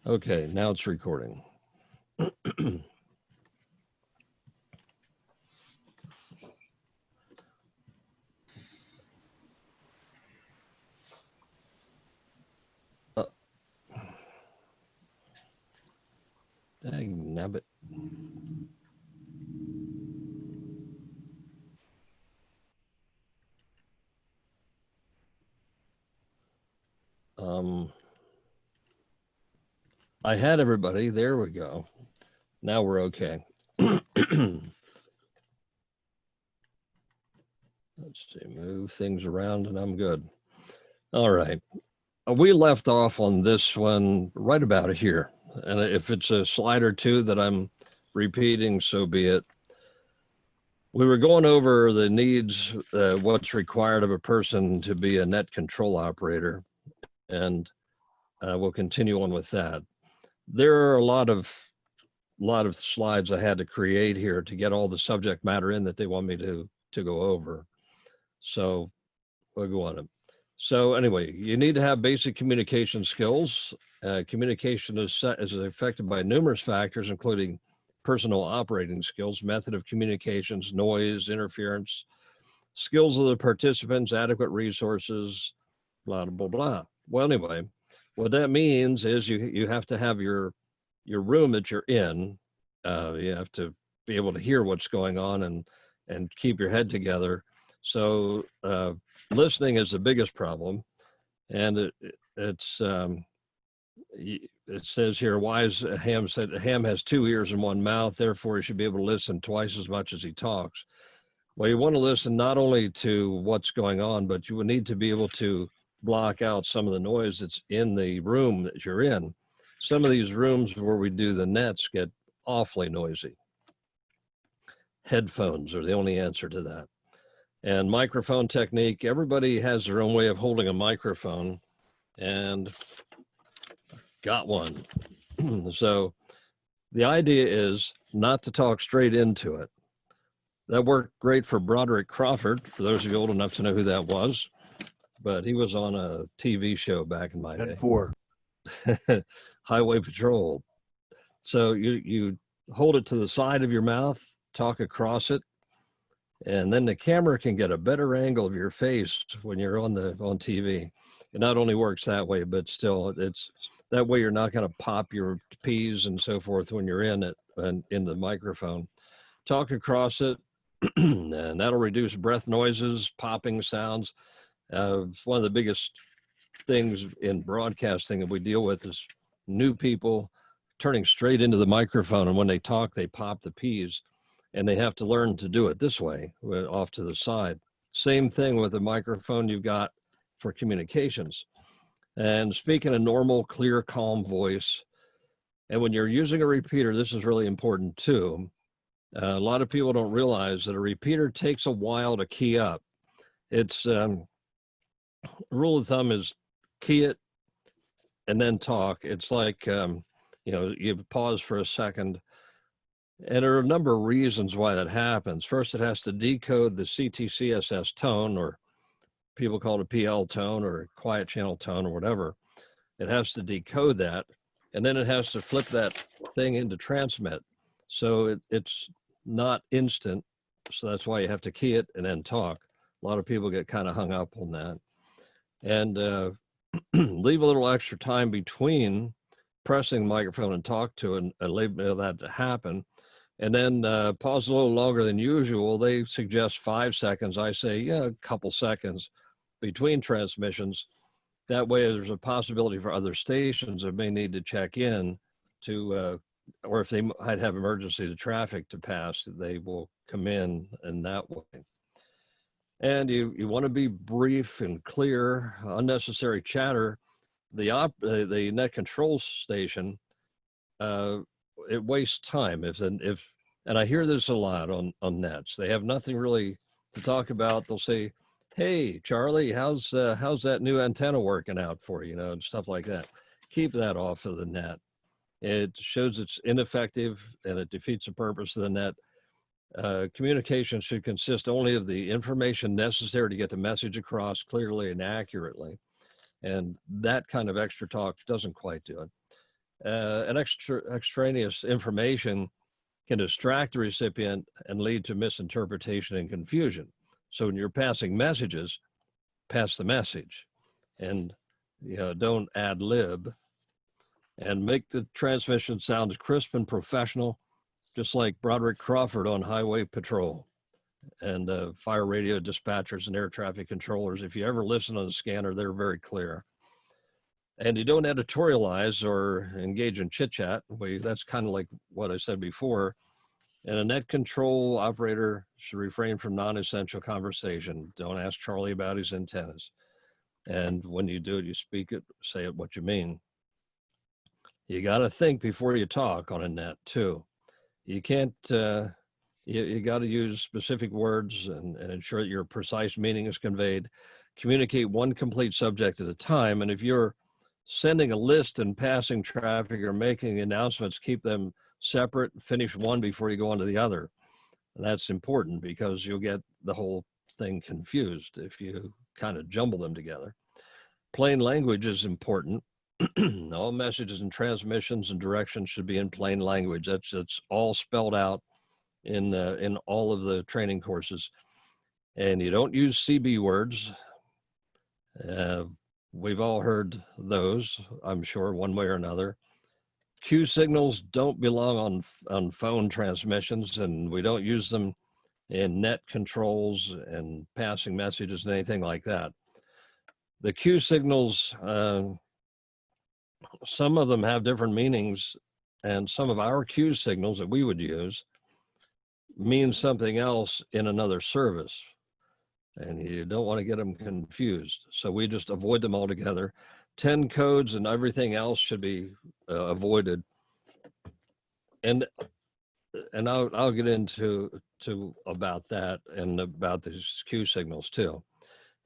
Okay, now it's recording. uh, Dang nabbit. Um, I had everybody. There we go. Now we're okay. Let's see, move things around and I'm good. All right. We left off on this one right about here. And if it's a slide or two that I'm repeating, so be it. We were going over the needs, what's required of a person to be a net control operator. And we'll continue on with that. There are a lot of slides I had to create here to get all the subject matter in that they want me to go over. So we'll go on it. So anyway, you need to have basic communication skills. Communication is affected by numerous factors, including personal operating skills, method of communications, noise, interference, skills of the participants, adequate resources, blah, blah, blah. Well, anyway, what that means is you have to have your room that you're in. You have to be able to hear what's going on and keep your head together. So listening is the biggest problem, and it says here, wise Ham said, Ham has 2 ears and 1 mouth, therefore he should be able to listen twice as much as he talks. Well, you want to listen not only to what's going on, but you would need to be able to block out some of the noise that's in the room that you're in. Some of these rooms where we do the nets get awfully noisy. Headphones are the only answer to that. And microphone technique, everybody has their own way of holding a microphone, and got one. So the idea is not to talk straight into it. That worked great for Broderick Crawford, for those of you old enough to know who that was, but he was on a TV show back in my day. 4. Highway Patrol. So you hold it to the side of your mouth, talk across it, and then the camera can get a better angle of your face when you're on TV. It not only works that way, but still it's that way you're not going to pop your P's and so forth when you're in it and in the microphone. Talk across it, and that'll reduce breath noises, popping sounds. One of the biggest things in broadcasting that we deal with is new people turning straight into the microphone, and when they talk, they pop the P's, and they have to learn to do it this way, off to the side. Same thing with the microphone you've got for communications. And speaking a normal, clear, calm voice. And when you're using a repeater, this is really important too. A lot of people don't realize that a repeater takes a while to key up. It's rule of thumb is key it and then talk. It's like, you pause for a second. And there are a number of reasons why that happens. First, it has to decode the CTCSS tone, or people call it a PL tone or quiet channel tone or whatever. It has to decode that. And then it has to flip that thing into transmit. So it's not instant. So that's why you have to key it and then talk. A lot of people get kind of hung up on that. And leave a little extra time between pressing the microphone and talk to it, and leave that to happen. And then pause a little longer than usual. They suggest 5 seconds. I say, a couple seconds between transmissions. That way there's a possibility for other stations that may need to check in to, or if they might have emergency to traffic to pass, they will come in that way. And you want to be brief and clear. Unnecessary chatter. The net control station, it wastes time. And I hear this a lot on nets. They have nothing really to talk about. They'll say, "Hey, Charlie, how's that new antenna working out for you?" And stuff like that. Keep that off of the net. It shows it's ineffective and it defeats the purpose of the net. Communication should consist only of the information necessary to get the message across clearly and accurately. And that kind of extra talk doesn't quite do it. and extraneous information can distract the recipient and lead to misinterpretation and confusion. So when you're passing messages, pass the message, and don't ad lib, and make the transmission sound crisp and professional, just like Broderick Crawford on Highway Patrol and fire radio dispatchers and air traffic controllers. If you ever listen on the scanner, they're very clear. And you don't editorialize or engage in chit chat. That's kind of like what I said before. And a net control operator should refrain from non-essential conversation. Don't ask Charlie about his antennas. And when you do it, you speak it, say it what you mean. You got to think before you talk on a net too. You can't, you got to use specific words and ensure that your precise meaning is conveyed. Communicate one complete subject at a time. And if you're sending a list and passing traffic or making announcements, keep them separate, finish one before you go on to the other. And that's important because you'll get the whole thing confused if you kind of jumble them together. Plain language is important. All messages and transmissions and directions should be in plain language. That's all spelled out in all of the training courses. And you don't use CB words. We've all heard those, I'm sure, one way or another. Q signals don't belong on phone transmissions, and we don't use them in net controls and passing messages and anything like that. The Q signals, some of them have different meanings, and some of our Q signals that we would use mean something else in another service. And you don't want to get them confused. So we just avoid them altogether. 10 codes and everything else should be avoided. And I'll get into about that and about these Q signals too.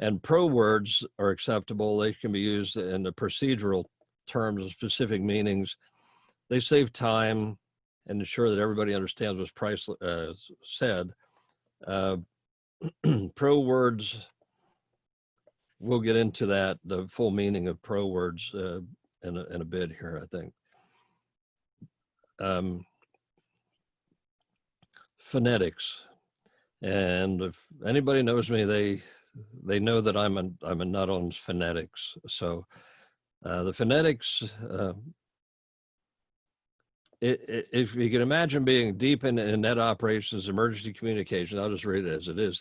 And pro words are acceptable. They can be used in the procedural terms of specific meanings. They save time and ensure that everybody understands what's Price said. Pro words, we'll get into that, the full meaning of pro words in a bit here, I think. Phonetics, and if anybody knows me, they know that I'm a nut on phonetics. So the phonetics, if you can imagine being deep in net operations, emergency communication, I'll just read it as it is.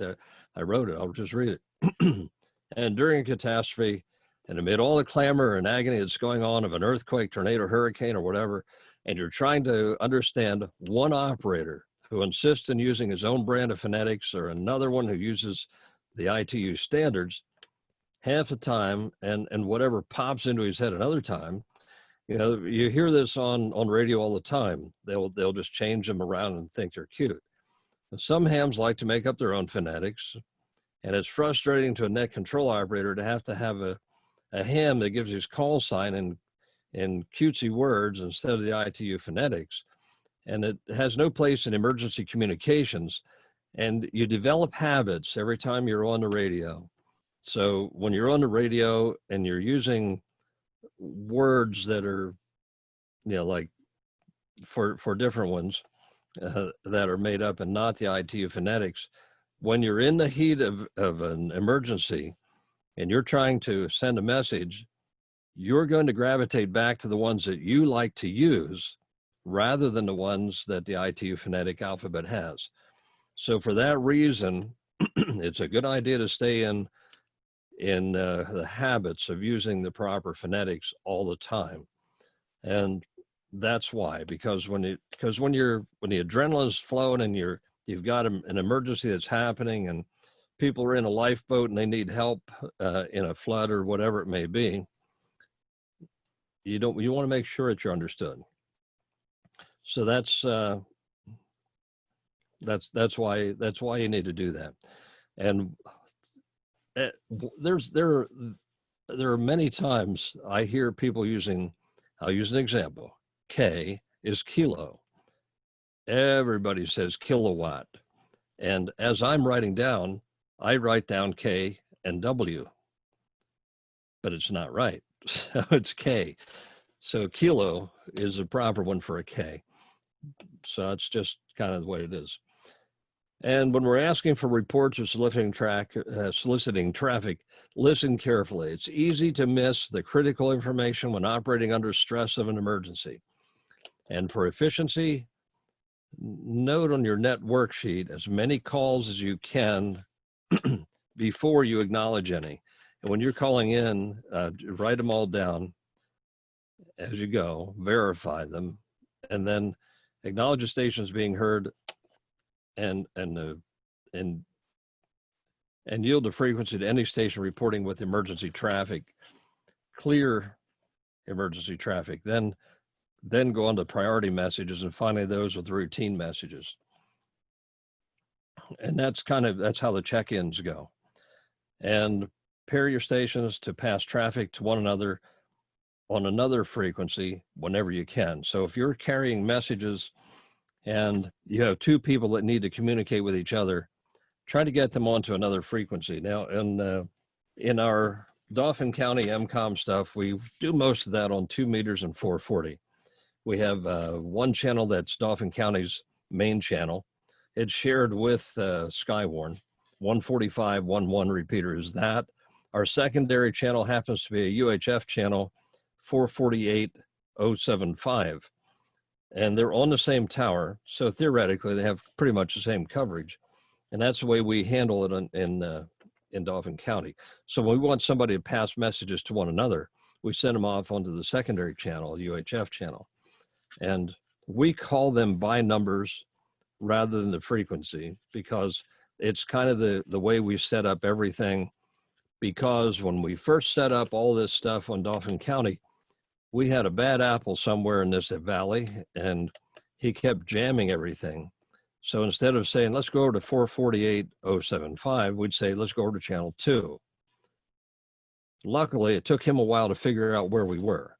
I wrote it, I'll just read it. And during a catastrophe, and amid all the clamor and agony that's going on of an earthquake, tornado, hurricane, or whatever, and you're trying to understand one operator who insists on using his own brand of phonetics or another one who uses the ITU standards, half the time, and whatever pops into his head another time, you hear this on radio all the time. They'll just change them around and think they're cute. And some hams like to make up their own phonetics, and it's frustrating to a net control operator to have a ham that gives his call sign in cutesy words instead of the ITU phonetics. And it has no place in emergency communications. And you develop habits every time you're on the radio. So when you're on the radio and you're using words that are, like for different ones that are made up and not the ITU phonetics, when you're in the heat of an emergency and you're trying to send a message, you're going to gravitate back to the ones that you like to use rather than the ones that the ITU phonetic alphabet has. So for that reason, it's a good idea to stay in the habits of using the proper phonetics all the time. And that's why, because when the adrenaline's flowing and you've got an emergency that's happening and people are in a lifeboat and they need help in a flood or whatever it may be, you want to make sure that you're understood. So that's why you need to do that. And there are many times I hear people using, I'll use an example. K is kilo. Everybody says kilowatt. And as I'm writing down, I write down K and W, but it's not right. So it's K. So kilo is a proper one for a K. So it's just kind of the way it is. And when we're asking for reports or soliciting traffic, listen carefully. It's easy to miss the critical information when operating under stress of an emergency. And for efficiency, note on your net worksheet as many calls as you can before you acknowledge any. And when you're calling in, write them all down as you go, verify them, and then acknowledge the stations being heard and yield the frequency to any station reporting with emergency traffic, clear emergency traffic, then go on to priority messages, and finally those with routine messages. And that's how the check-ins go. And pair your stations to pass traffic to one another on another frequency whenever you can. So if you're carrying messages and you have two people that need to communicate with each other, try to get them onto another frequency. Now, in our Dauphin County MCOM stuff, we do most of that on 2 meters and 440. We have one channel that's Dauphin County's main channel. It's shared with Skywarn. 145.11 repeater is that. Our secondary channel happens to be a UHF channel, 448.075. And they're on the same tower. So theoretically, they have pretty much the same coverage. And that's the way we handle it in Dauphin County. So when we want somebody to pass messages to one another, we send them off onto the secondary channel, UHF channel. And we call them by numbers rather than the frequency, because it's kind of the way we set up everything. Because when we first set up all this stuff on Dauphin County, we had a bad apple somewhere in this valley, and he kept jamming everything. So instead of saying, let's go over to 448.075, we'd say, let's go over to channel 2. Luckily, it took him a while to figure out where we were,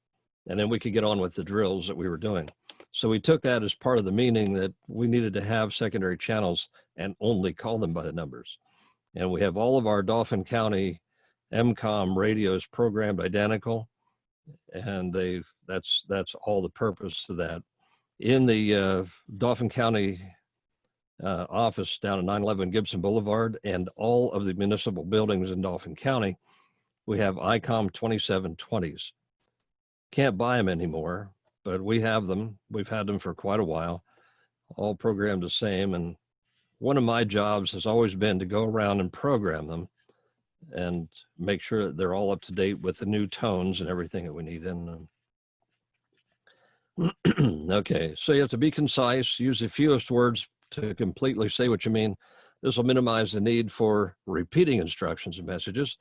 and then we could get on with the drills that we were doing. So we took that as part of the meaning that we needed to have secondary channels and only call them by the numbers. And we have all of our Dauphin County MCOM radios programmed identical, and that's all the purpose of that. In the Dauphin County office down at 911 Gibson Boulevard and all of the municipal buildings in Dauphin County, we have ICOM 2720s. Can't buy them anymore, but we have them. We've had them for quite a while, all programmed the same. And one of my jobs has always been to go around and program them and make sure that they're all up to date with the new tones and everything that we need in them. Okay, so you have to be concise, use the fewest words to completely say what you mean. This will minimize the need for repeating instructions and messages.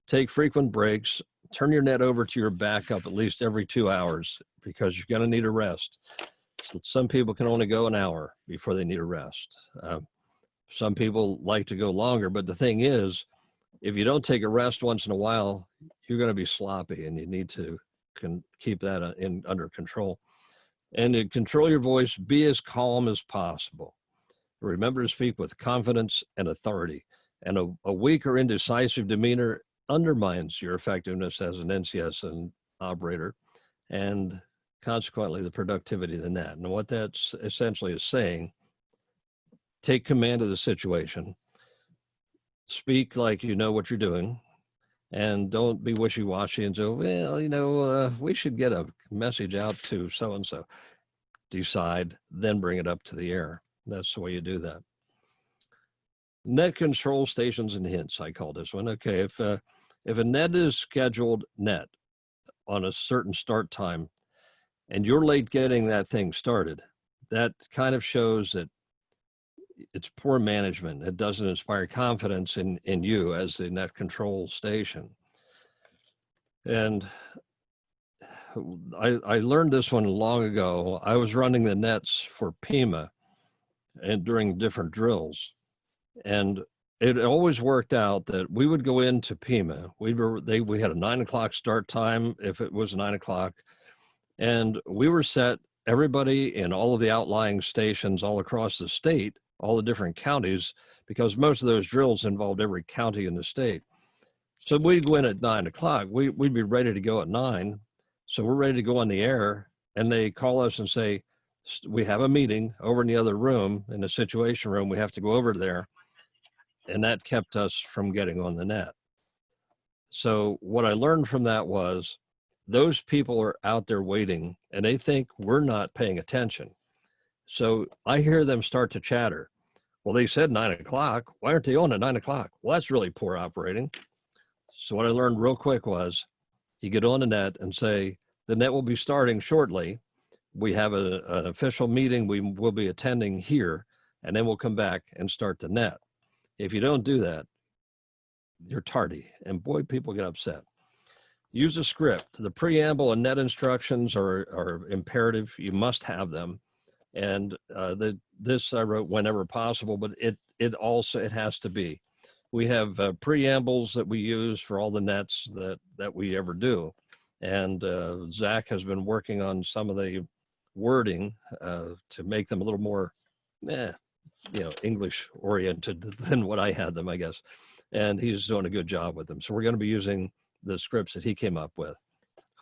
Take frequent breaks. Turn your net over to your backup at least every 2 hours, because you're going to need a rest. So some people can only go an hour before they need a rest. Some people like to go longer, but the thing is, if you don't take a rest once in a while, you're going to be sloppy, and you need to keep that under control. And to control your voice, be as calm as possible. Remember to speak with confidence and authority. And a weak or indecisive demeanor undermines your effectiveness as an NCS and operator, and consequently the productivity of the net. And what that's essentially is saying, take command of the situation, speak like you know what you're doing, and don't be wishy-washy and say, well, we should get a message out to so-and-so. Decide, then bring it up to the air. That's the way you do that. Net control stations and hints, I call this one. Okay, if a net is scheduled net on a certain start time and you're late getting that thing started, that kind of shows that it's poor management. It doesn't inspire confidence in you as the net control station. And I learned this one long ago. I was running the nets for Pima and during different drills. And it always worked out that we would go into Pima. We had a 9 o'clock start time if it was 9 o'clock. And we were set, everybody in all of the outlying stations all across the state, all the different counties, because most of those drills involved every county in the state. So we'd go in at 9 o'clock. We'd be ready to go at 9. So we're ready to go on the air, and they call us and say, we have a meeting over in the other room, in the situation room. We have to go over there. And that kept us from getting on the net. So what I learned from that was those people are out there waiting and they think we're not paying attention. So I hear them start to chatter. Well, they said 9 o'clock. Why aren't they on at 9 o'clock? Well, that's really poor operating. So what I learned real quick was you get on the net and say, the net will be starting shortly. We have an official meeting we will be attending here, and then we'll come back and start the net. If you don't do that, you're tardy, and boy, people get upset. Use a script. The preamble and net instructions are imperative. You must have them. And this I wrote whenever possible, but it has to be. We have preambles that we use for all the nets that we ever do. And Zach has been working on some of the wording to make them a little more, English oriented than what I had them, I guess. And he's doing a good job with them. So we're going to be using the scripts that he came up with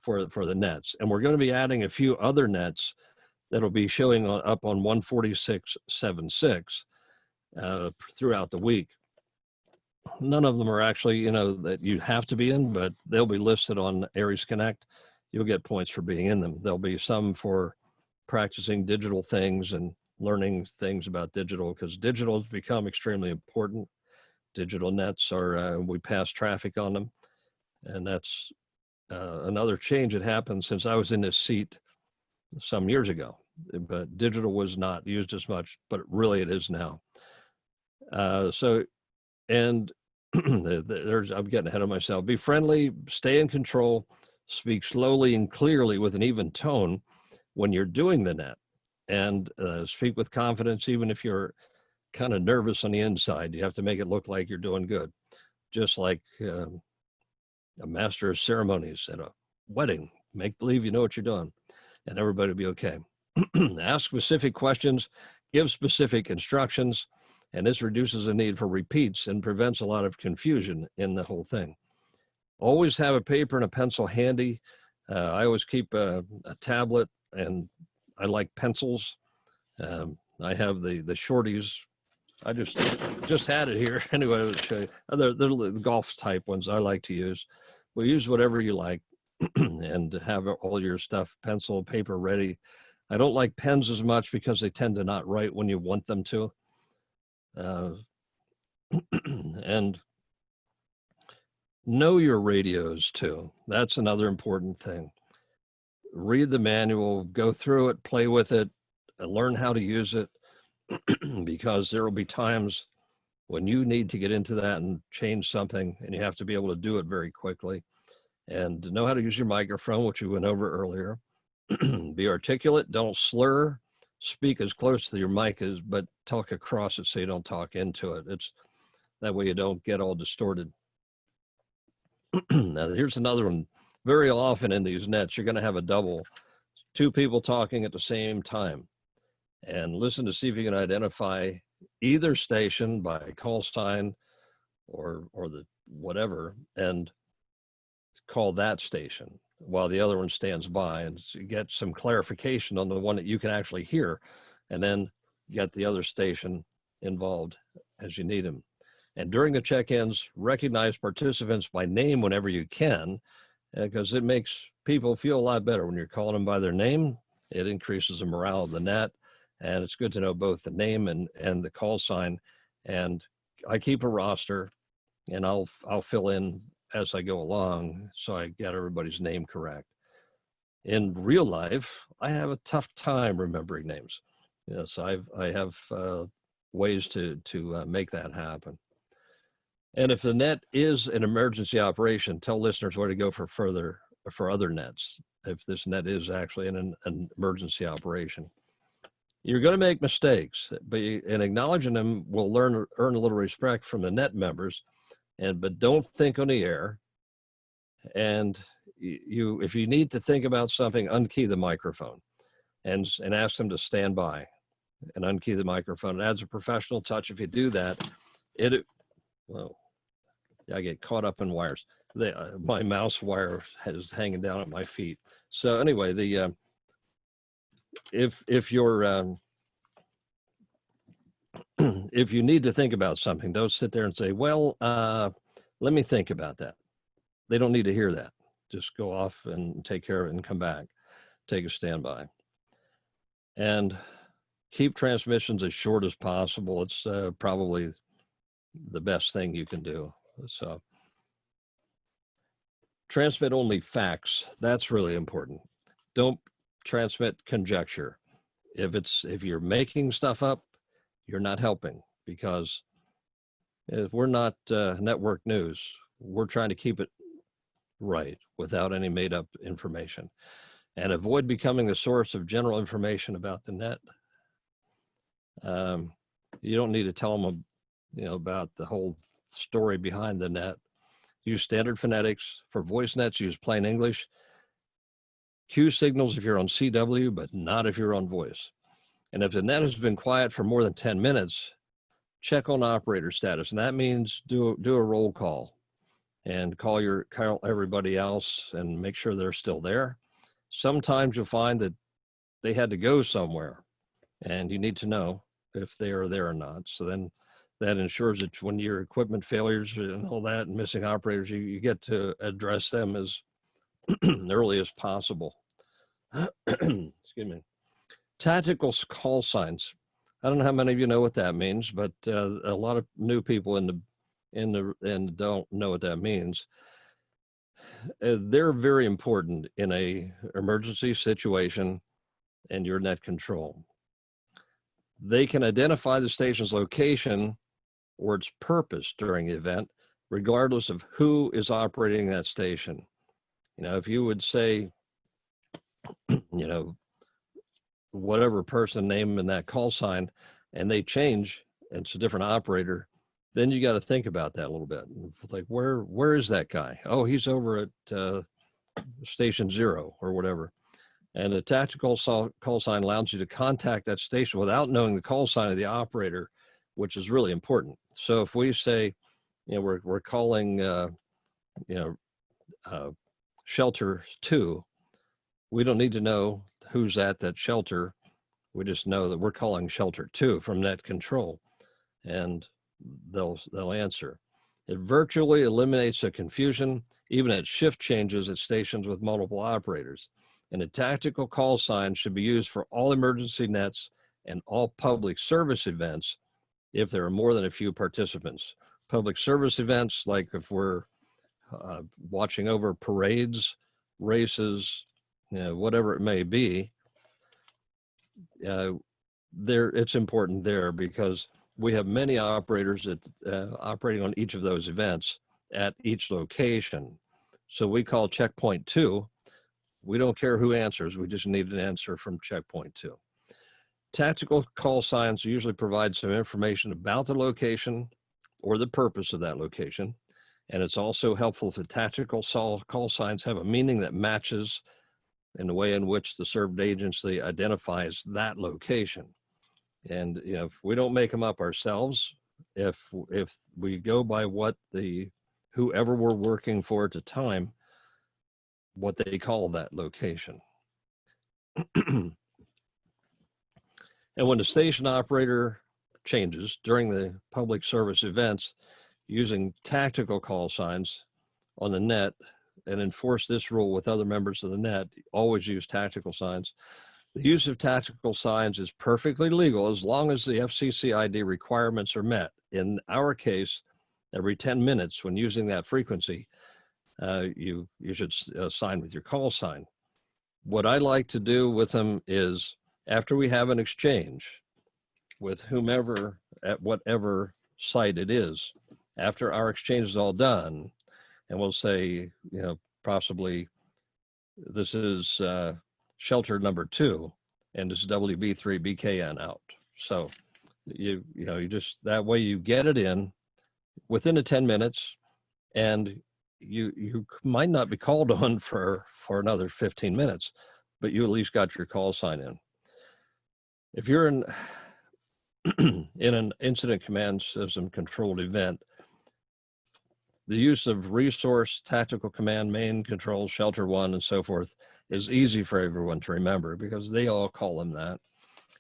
for the nets. And we're going to be adding a few other nets that'll be showing up on 146.76 throughout the week. None of them are actually, that you have to be in, but they'll be listed on ARES Connect. You'll get points for being in them. There'll be some for practicing digital things and learning things about digital, because digital has become extremely important. Digital nets are, we pass traffic on them. And that's another change that happened since I was in this seat some years ago. But digital was not used as much, but really it is now. And I'm getting ahead of myself. Be friendly, stay in control, speak slowly and clearly with an even tone when you're doing the net, and speak with confidence, even if you're kind of nervous on the inside. You have to make it look like you're doing good. Just like a master of ceremonies at a wedding, make believe you know what you're doing, and everybody will be okay. Ask specific questions, give specific instructions, and this reduces the need for repeats and prevents a lot of confusion in the whole thing. Always have a paper and a pencil handy. I always keep a tablet, and I like pencils. I have the shorties. I just had it here. Anyway, I'll show you. They're the golf type ones I like to use. Well, use whatever you like and have all your stuff, pencil, paper ready. I don't like pens as much because they tend to not write when you want them to. And know your radios too. That's another important thing. Read the manual, go through it, play with it, and learn how to use it, because there will be times when you need to get into that and change something, and you have to be able to do it very quickly. And know how to use your microphone, which we went over earlier. Be articulate, don't slur, speak as close to your mic as, but talk across it so you don't talk into it. It's that way you don't get all distorted. Now, here's another one. Very often in these nets, you're going to have a double, two people talking at the same time. And listen to see if you can identify either station by call sign or the whatever, and call that station while the other one stands by, and get some clarification on the one that you can actually hear, and then get the other station involved as you need them. And during the check-ins, recognize participants by name whenever you can, because it makes people feel a lot better when you're calling them by their name. It increases the morale of the net, and it's good to know both the name and the call sign. And I keep a roster, and I'll fill in as I go along, so I get everybody's name correct. In real life, I have a tough time remembering names. So I have ways to make that happen. And if the net is an emergency operation, tell listeners where to go for other nets, if this net is actually an emergency operation. You're going to make mistakes, but in acknowledging them will earn a little respect from the net members. But don't think on the air. And if you need to think about something, unkey the microphone and ask them to stand by and unkey the microphone. It adds a professional touch. If you do that, I get caught up in wires. my mouse wire is hanging down at my feet. So anyway, if you're if you need to think about something, don't sit there and say, well, let me think about that. They don't need to hear that. Just go off and take care of it and come back, take a standby. And keep transmissions as short as possible. It's probably the best thing you can do. So transmit only facts. That's really important. Don't transmit conjecture. If you're making stuff up, you're not helping, because we're not network news. We're trying to keep it right without any made up information, and avoid becoming the source of general information about the net. You don't need to tell them, about the whole story behind the net. Use standard phonetics. For voice nets, use plain English. Cue signals if you're on CW, but not if you're on voice. And if the net has been quiet for more than 10 minutes, check on operator status. And that means do a roll call and call everybody else and make sure they're still there. Sometimes you'll find that they had to go somewhere, and you need to know if they are there or not. So then that ensures that when your equipment failures and all that and missing operators, you get to address them as early as possible. Excuse me. Tactical call signs. I don't know how many of you know what that means, but a lot of new people don't know what that means. They're very important in a emergency situation and your net control. They can identify the station's location or its purpose during the event, regardless of who is operating that station. If you would say, whatever person name in that call sign, and they change, and it's a different operator, then you got to think about that a little bit. Like, where is that guy? Oh, he's over at station 0 or whatever. And a tactical call sign allows you to contact that station without knowing the call sign of the operator, which is really important. So if we say, we're calling, shelter 2, we don't need to know who's at that shelter. We just know that we're calling shelter 2 from net control, and they'll answer. It virtually eliminates the confusion, even at shift changes at stations with multiple operators. And a tactical call sign should be used for all emergency nets and all public service events if there are more than a few participants. Public service events, like if we're watching over parades, races, whatever it may be, it's important there, because we have many operators that operating on each of those events at each location. So we call checkpoint 2. We don't care who answers. We just need an answer from checkpoint 2. Tactical call signs usually provide some information about the location or the purpose of that location. And it's also helpful if the tactical call signs have a meaning that matches in the way in which the served agency identifies that location. And if we don't make them up ourselves, if we go by what whoever we're working for at the time, what they call that location. And when the station operator changes during the public service events, using tactical call signs on the net, and enforce this rule with other members of the net, always use tactical signs. The use of tactical signs is perfectly legal as long as the FCC ID requirements are met. In our case, every 10 minutes when using that frequency, you should sign with your call sign. What I like to do with them is, after we have an exchange with whomever at whatever site it is, after our exchange is all done, and we'll say, possibly this is shelter number 2, and this is WB3 BKN out. So you just, that way you get it in within the 10 minutes, and you might not be called on for another 15 minutes, but you at least got your call sign in. If you're in an incident command system controlled event, the use of resource, tactical command, main control, shelter one, and so forth is easy for everyone to remember because they all call them that.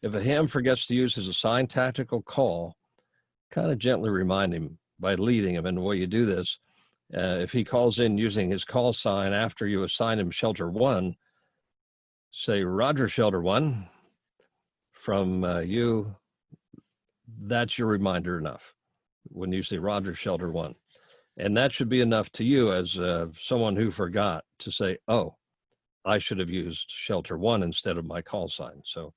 If a ham forgets to use his assigned tactical call, kind of gently remind him by leading him. And the way you do this, if he calls in using his call sign after you assign him shelter one, say, Roger, shelter one, from you, that's your reminder enough when you say Roger, shelter one. And that should be enough to you as someone who forgot to say, oh, I should have used shelter one instead of my call sign. So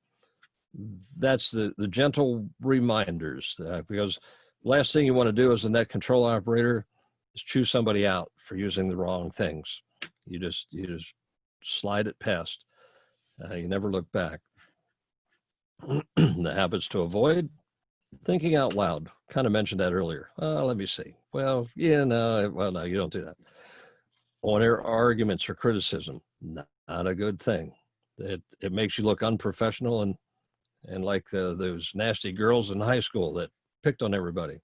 that's the gentle reminders, because last thing you want to do as a net control operator is chew somebody out for using the wrong things. You just slide it past. You never look back. The habits to avoid: thinking out loud. Kind of mentioned that earlier. Let me see. Well, yeah, no, well, no, you don't do that. On-air arguments or criticism, not a good thing. It makes you look unprofessional and like those nasty girls in high school that picked on everybody.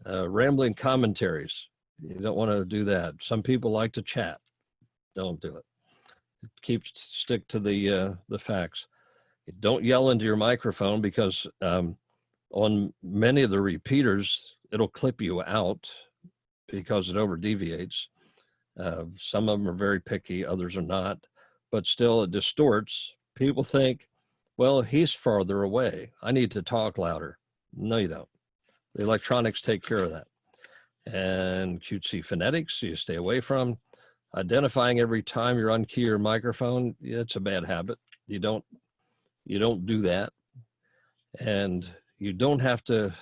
Rambling commentaries, you don't want to do that. Some people like to chat. Don't do it. Stick to the facts. Don't yell into your microphone because on many of the repeaters, it'll clip you out because it over deviates. Some of them are very picky, others are not, but still it distorts. People think, well, he's farther away, I need to talk louder. No, you don't. The electronics take care of that. And cutesy phonetics, you stay away from. Identifying every time you're on key your microphone, it's a bad habit. You don't do that. And you don't have to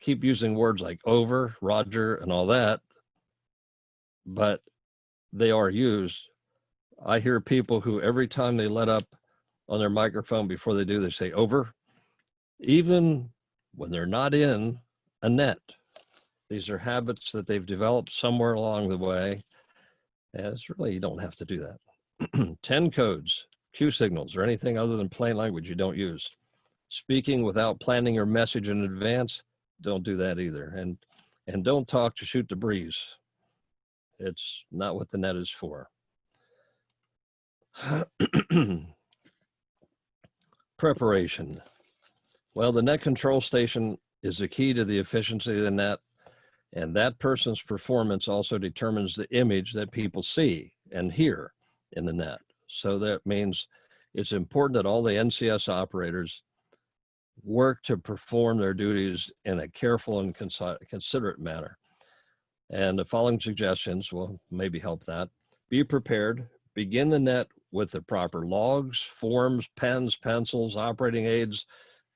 keep using words like over, Roger, and all that, but they are used. I hear people who every time they let up on their microphone before they do, they say over, even when they're not in a net. These are habits that they've developed somewhere along the way. And it's really, you don't have to do that. 10 codes, cue signals, or anything other than plain language you don't use. Speaking without planning your message in advance, don't do that either. And don't talk to shoot the breeze. It's not what the net is for. Preparation. Well, the net control station is the key to the efficiency of the net, and that person's performance also determines the image that people see and hear in the net. So that means it's important that all the NCS operators work to perform their duties in a careful and considerate manner. And the following suggestions will maybe help that. Be prepared. Begin the net with the proper logs, forms, pens, pencils, operating aids,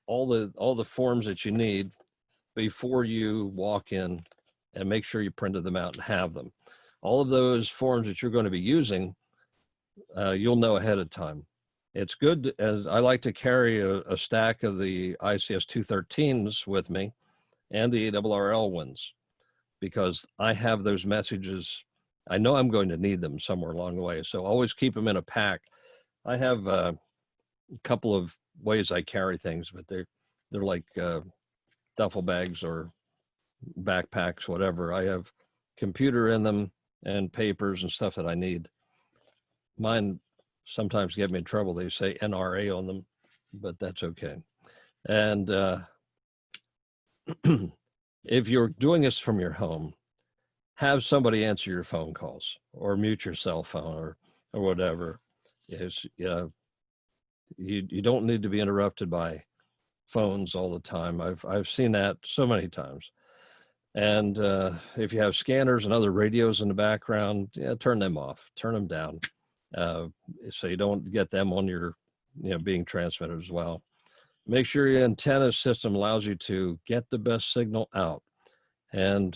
all the forms that you need before you walk in, and make sure you printed them out and have them. All of those forms that you're going to be using, you'll know ahead of time. It's good, as I like to carry a stack of the ICS 213s with me and the ARRL ones, because I have those messages. I know I'm going to need them somewhere along the way, so always keep them in a pack. I have a couple of ways I carry things, but they're like duffel bags or backpacks, whatever. I have computer in them and papers and stuff that I need. Mine sometimes get me in trouble. They say NRA on them, but that's okay. And if you're doing this from your home, have somebody answer your phone calls or mute your cell phone or whatever. You don't need to be interrupted by phones all the time. I've seen that so many times. And if you have scanners and other radios in the background, turn them off, turn them down, so you don't get them on your, being transmitted as well. Make sure your antenna system allows you to get the best signal out. And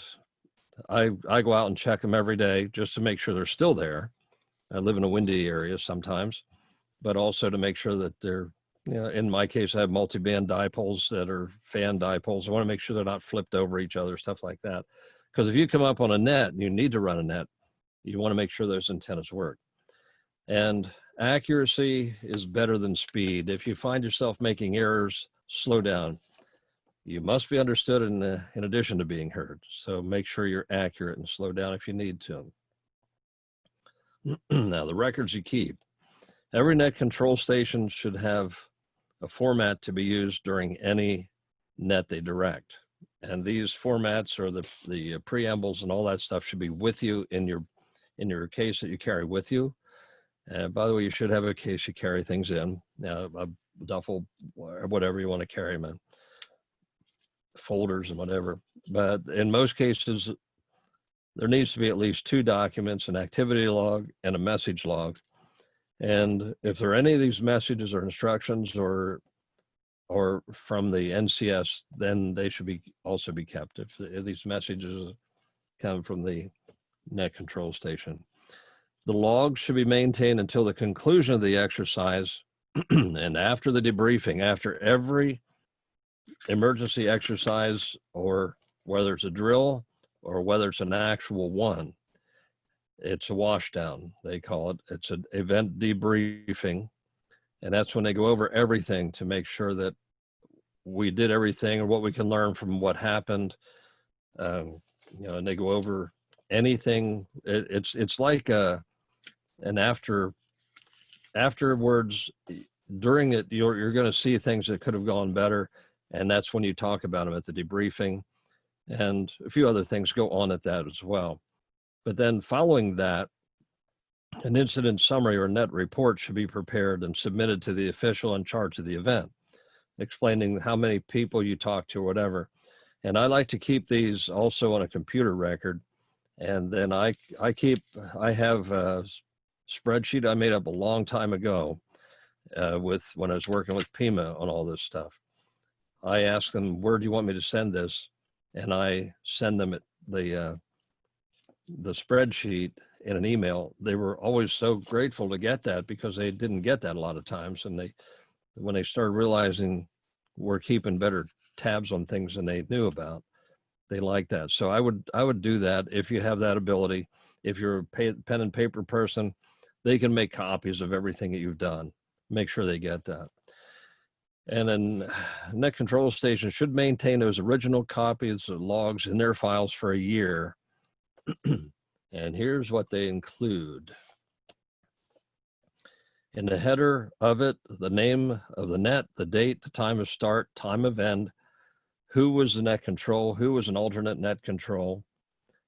I go out and check them every day just to make sure they're still there. I live in a windy area sometimes, but also to make sure that they're, in my case, I have multi-band dipoles that are fan dipoles. I want to make sure they're not flipped over each other, stuff like that. Because if you come up on a net and you need to run a net, you want to make sure those antennas work. And accuracy is better than speed. If you find yourself making errors, slow down. You must be understood in addition to being heard. So make sure you're accurate and slow down if you need to. Now, the records you keep. Every net control station should have a format to be used during any net they direct. And these formats or the preambles and all that stuff should be with you in your case that you carry with you. And by the way, you should have a case you carry things in, a duffel, or whatever you want to carry them in, folders and whatever. But in most cases, there needs to be at least 2 documents, an activity log and a message log. And if there are any of these messages or instructions or from the NCS, then they should also be kept. If these messages come from the net control station. The logs should be maintained until the conclusion of the exercise and after the debriefing, after every emergency exercise, or whether it's a drill or whether it's an actual one. It's a washdown, they call it. It's an event debriefing. And that's when they go over everything to make sure that we did everything or what we can learn from what happened. And they go over anything. It's like and afterwards, during it, you're going to see things that could have gone better. And that's when you talk about them at the debriefing, and a few other things go on at that as well. But then following that, an incident summary or net report should be prepared and submitted to the official in charge of the event, explaining how many people you talked to or whatever. And I like to keep these also on a computer record. And then I have a spreadsheet I made up a long time ago when I was working with Pima on all this stuff. I ask them, where do you want me to send this? And I send them the spreadsheet in an email. They were always so grateful to get that because they didn't get that a lot of times. And when they started realizing we're keeping better tabs on things than they knew about, they like that. So I would do that if you have that ability. If you're a pen and paper person, they can make copies of everything that you've done. Make sure they get that. And then net control station should maintain those original copies of logs in their files for a year. And here's what they include. In the header of it, the name of the net, the date, the time of start, time of end, who was the net control, who was an alternate net control,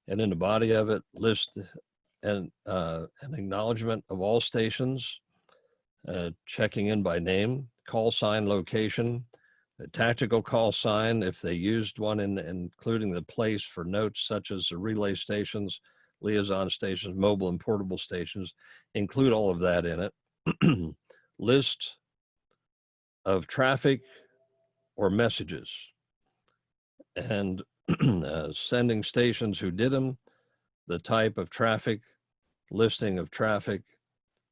and in the body of it, list an acknowledgement of all stations, checking in by name, call sign location, a tactical call sign if they used one, including the place for notes such as the relay stations, liaison stations, mobile and portable stations, include all of that in it. List of traffic or messages, and sending stations who did them, the type of traffic, listing of traffic,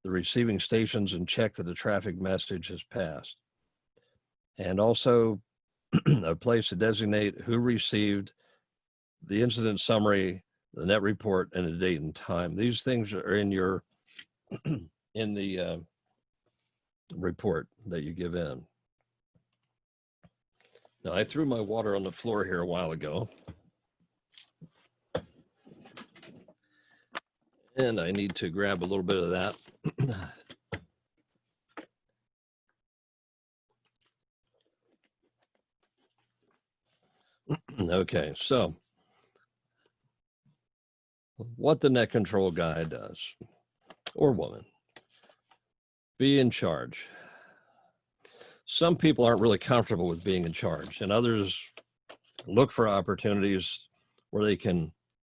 the receiving stations, and check that the traffic message has passed. And also a place to designate who received the incident summary, the net report, and the date and time. These things are in your in the report that you give in. Now, I threw my water on the floor here a while ago, and I need to grab a little bit of that. Okay, so what the net control guy does, or woman, be in charge. Some people aren't really comfortable with being in charge, and others look for opportunities where they can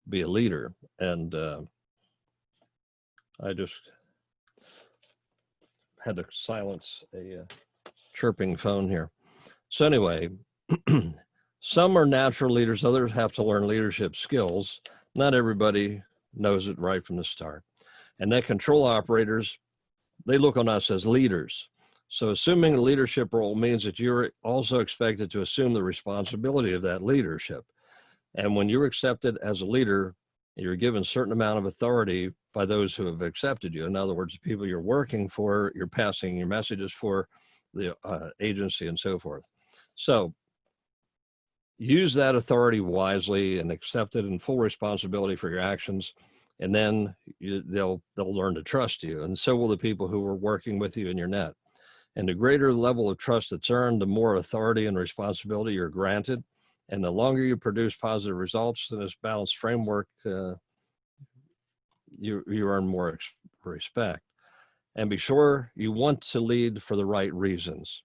be a leader. And I just had to silence a chirping phone here. So anyway, some are natural leaders, others have to learn leadership skills. Not everybody knows it right from the start. And net control operators, they look on us as leaders. So assuming a leadership role means that you're also expected to assume the responsibility of that leadership. And when you're accepted as a leader, you're given a certain amount of authority by those who have accepted you. In other words, the people you're working for, you're passing your messages for, the agency and so forth. So use that authority wisely and accept it in full responsibility for your actions. And then they'll learn to trust you. And so will the people who are working with you in your net. And the greater level of trust that's earned, the more authority and responsibility you're granted. And the longer you produce positive results in this balanced framework, you earn more respect. And be sure you want to lead for the right reasons.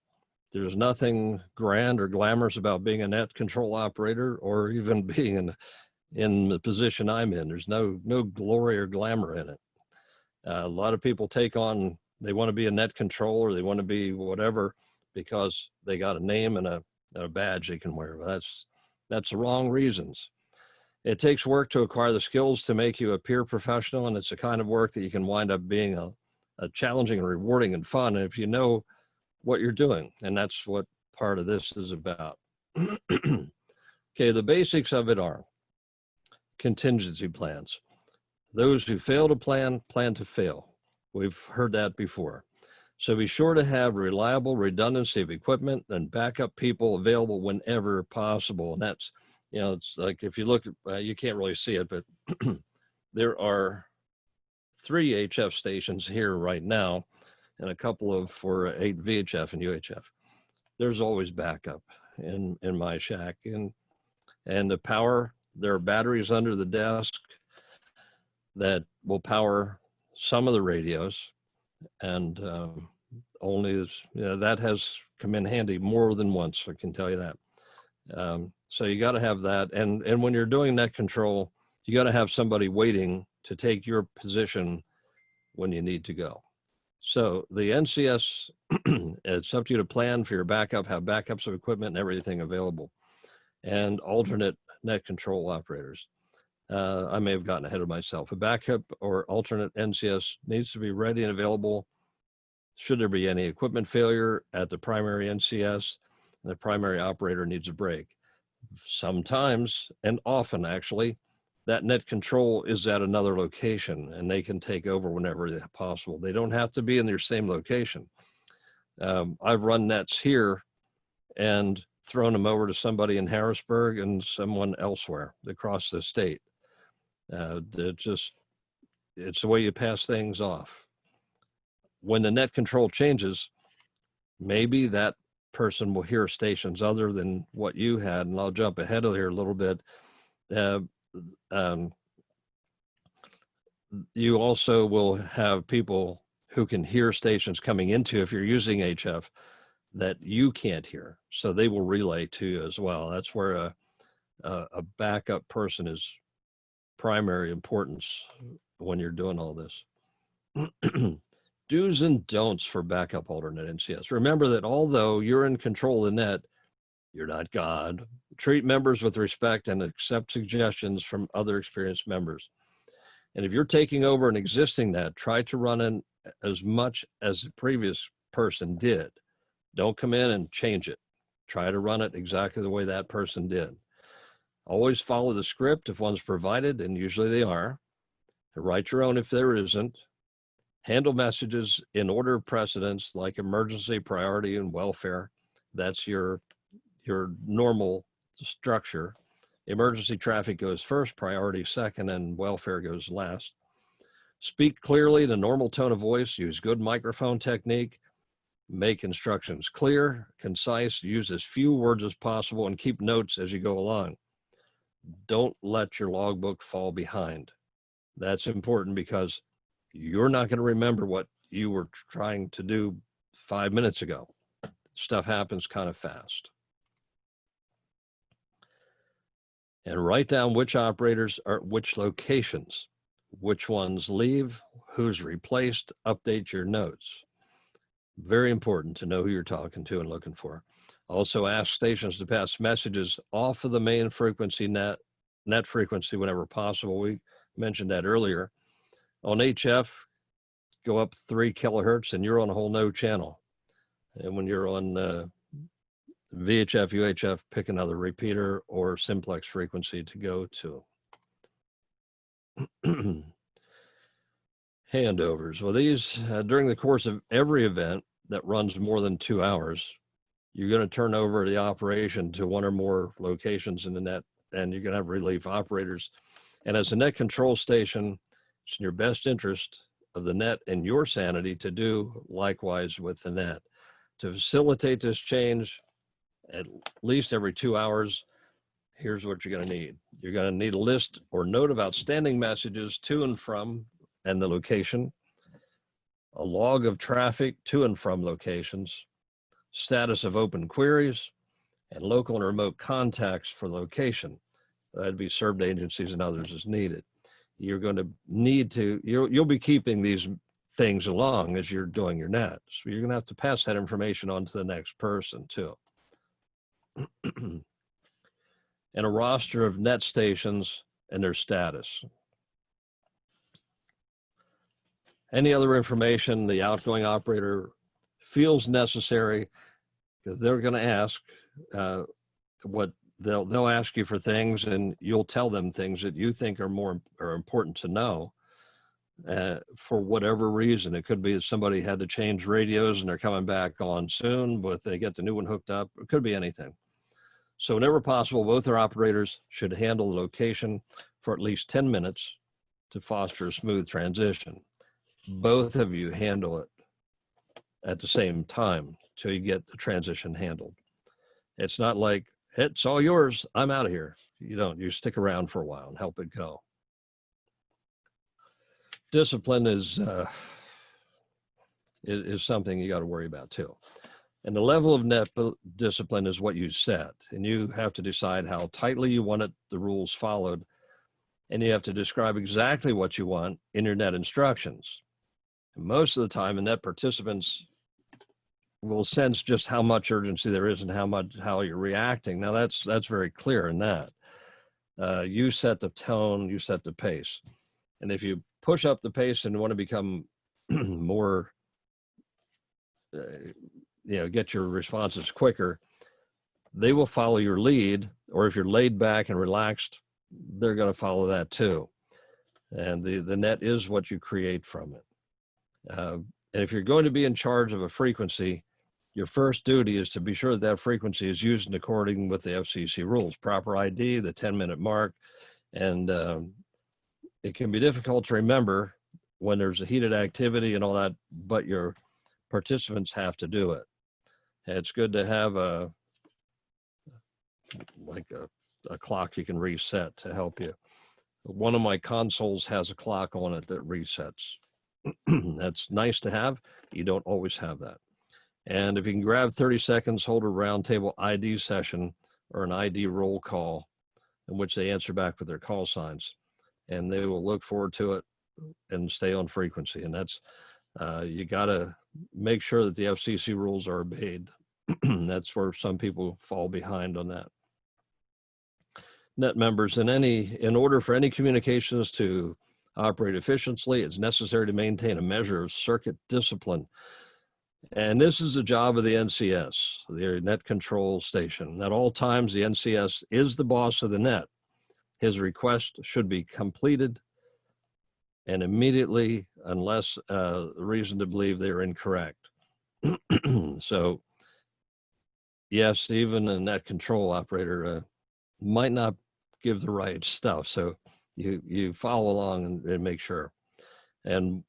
There's nothing grand or glamorous about being a net control operator or even being in the position I'm in. There's no glory or glamour in it. A lot of people take on, they want to be a net controller, they want to be whatever because they got a name and a badge they can wear. But that's the wrong reasons. It takes work to acquire the skills to make you a peer professional, and it's a kind of work that you can wind up being a challenging and rewarding and fun if you know what you're doing. And that's what part of this is about. Okay, the basics of it are contingency plans. Those who fail to plan to fail. We've heard that before. So be sure to have reliable redundancy of equipment and backup people available whenever possible. And that's, it's like if you look at, you can't really see it, but there are 3 HF stations here right now and a couple for 8 VHF and UHF. There's always backup in my shack. And the power, there are batteries under the desk that will power some of the radios, and that has come in handy more than once, I can tell you that. So you got to have that, and when you're doing net control, you got to have somebody waiting to take your position when you need to go. So the NCS, it's up to you to plan for your backup, have backups of equipment and everything available, and alternate net control operators. I may have gotten ahead of myself. A backup or alternate NCS needs to be ready and available should there be any equipment failure at the primary NCS, and the primary operator needs a break. Sometimes, and often actually, that net control is at another location and they can take over whenever possible. They don't have to be in their same location. I've run nets here and thrown them over to somebody in Harrisburg and someone elsewhere across the state. It's the way you pass things off. When the net control changes, maybe that person will hear stations other than what you had. And I'll jump ahead of here a little bit. You also will have people who can hear stations coming into, if you're using HF, that you can't hear. So they will relay to you as well. That's where a backup person is primary importance when you're doing all this. Do's and don'ts for backup alternate NCS. Remember that although you're in control of the net, you're not God. Treat members with respect and accept suggestions from other experienced members. And if you're taking over an existing net, try to run in as much as the previous person did. Don't come in and change it. Try to run it exactly the way that person did. Always follow the script if one's provided, and usually they are. Write your own if there isn't. Handle messages in order of precedence, like emergency, priority, and welfare. That's your normal structure. Emergency traffic goes first, priority second, and welfare goes last. Speak clearly in a normal tone of voice. Use good microphone technique. Make instructions clear, concise. Use as few words as possible, and keep notes as you go along. Don't let your logbook fall behind. That's important because you're not going to remember what you were trying to do 5 minutes ago. Stuff happens kind of fast. And write down which operators are at which locations, which ones leave, who's replaced, update your notes. Very important to know who you're talking to and looking for. Also ask stations to pass messages off of the main frequency net frequency whenever possible. We mentioned that earlier. On HF, go up 3 kilohertz and you're on a whole no channel. And when you're on VHF, UHF, pick another repeater or simplex frequency to go to. Handovers. Well, these, during the course of every event that runs more than 2 hours, you're going to turn over the operation to one or more locations in the net, and you're going to have relief operators. And as a net control station, it's in your best interest of the net and your sanity to do likewise with the net. To facilitate this change, at least every 2 hours, here's what you're going to need. You're going to need a list or note of outstanding messages to and from and the location, a log of traffic to and from locations, status of open queries, and local and remote contacts for location. That'd be served agencies and others as needed. You're going to need to, you'll be keeping these things along as you're doing your net. So you're going to have to pass that information on to the next person too. And a roster of net stations and their status. Any other information the outgoing operator feels necessary, because they're going to ask what they'll ask you for things, and you'll tell them things that you think are important to know for whatever reason. It could be that somebody had to change radios and they're coming back on soon, but they get the new one hooked up. It could be anything. So whenever possible, both our operators should handle the location for at least 10 minutes to foster a smooth transition. Both of you handle it at the same time till you get the transition handled. It's not like, it's all yours, I'm out of here. You don't, you stick around for a while and help it go. Discipline is something you got to worry about too. And the level of net discipline is what you set, and you have to decide how tightly you want the rules followed, and you have to describe exactly what you want in your net instructions. And most of the time, the net participants will sense just how much urgency there is and how you're reacting. Now that's very clear in that. You set the tone, you set the pace. And if you push up the pace and want to become more, get your responses quicker, they will follow your lead. Or if you're laid back and relaxed, they're going to follow that too. And the net is what you create from it. And if you're going to be in charge of a frequency, your first duty is to be sure that that frequency is used in accordance with the FCC rules, proper ID, the 10-minute mark. And it can be difficult to remember when there's a heated activity and all that, but your participants have to do it. And it's good to have a clock you can reset to help you. One of my consoles has a clock on it that resets. That's nice to have. You don't always have that. And if you can grab 30 seconds, hold a roundtable ID session or an ID roll call in which they answer back with their call signs, and they will look forward to it and stay on frequency. And that's, you got to make sure that the FCC rules are obeyed. That's where some people fall behind on that. Net members, in order for any communications to operate efficiently, it's necessary to maintain a measure of circuit discipline. And this is the job of the NCS, the net control station. At all times, the NCS is the boss of the net. His request should be completed and immediately, unless reason to believe they're incorrect. So, yes, even a net control operator might not give the right stuff. So you follow along and make sure. And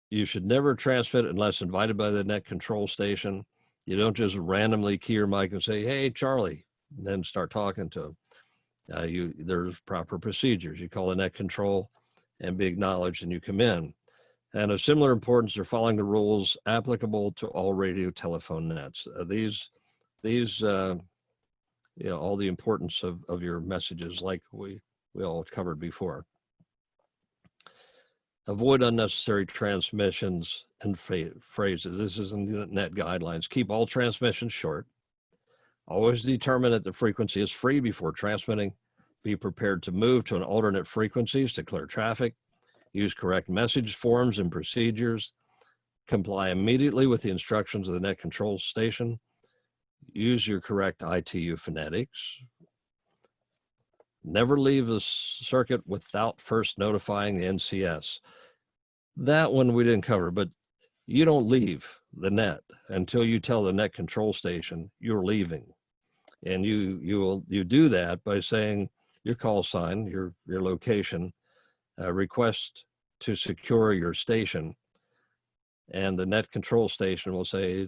you should never transmit unless invited by the net control station. You don't just randomly key your mic and say, hey, Charlie, and then start talking to them. There's proper procedures. You call the net control and be acknowledged, and you come in. And of similar importance are following the rules applicable to all radio telephone nets. These all the importance of your messages, like we all covered before. Avoid unnecessary transmissions and phrases. This is in the net guidelines. Keep all transmissions short. Always determine that the frequency is free before transmitting. Be prepared to move to an alternate frequencies to clear traffic. Use correct message forms and procedures. Comply immediately with the instructions of the net control station. Use your correct ITU phonetics. Never leave the circuit without first notifying the NCS. That one we didn't cover, but you don't leave. the net until you tell the net control station you're leaving. And you do that by saying your call sign, your location, request to secure your station. And the net control station will say,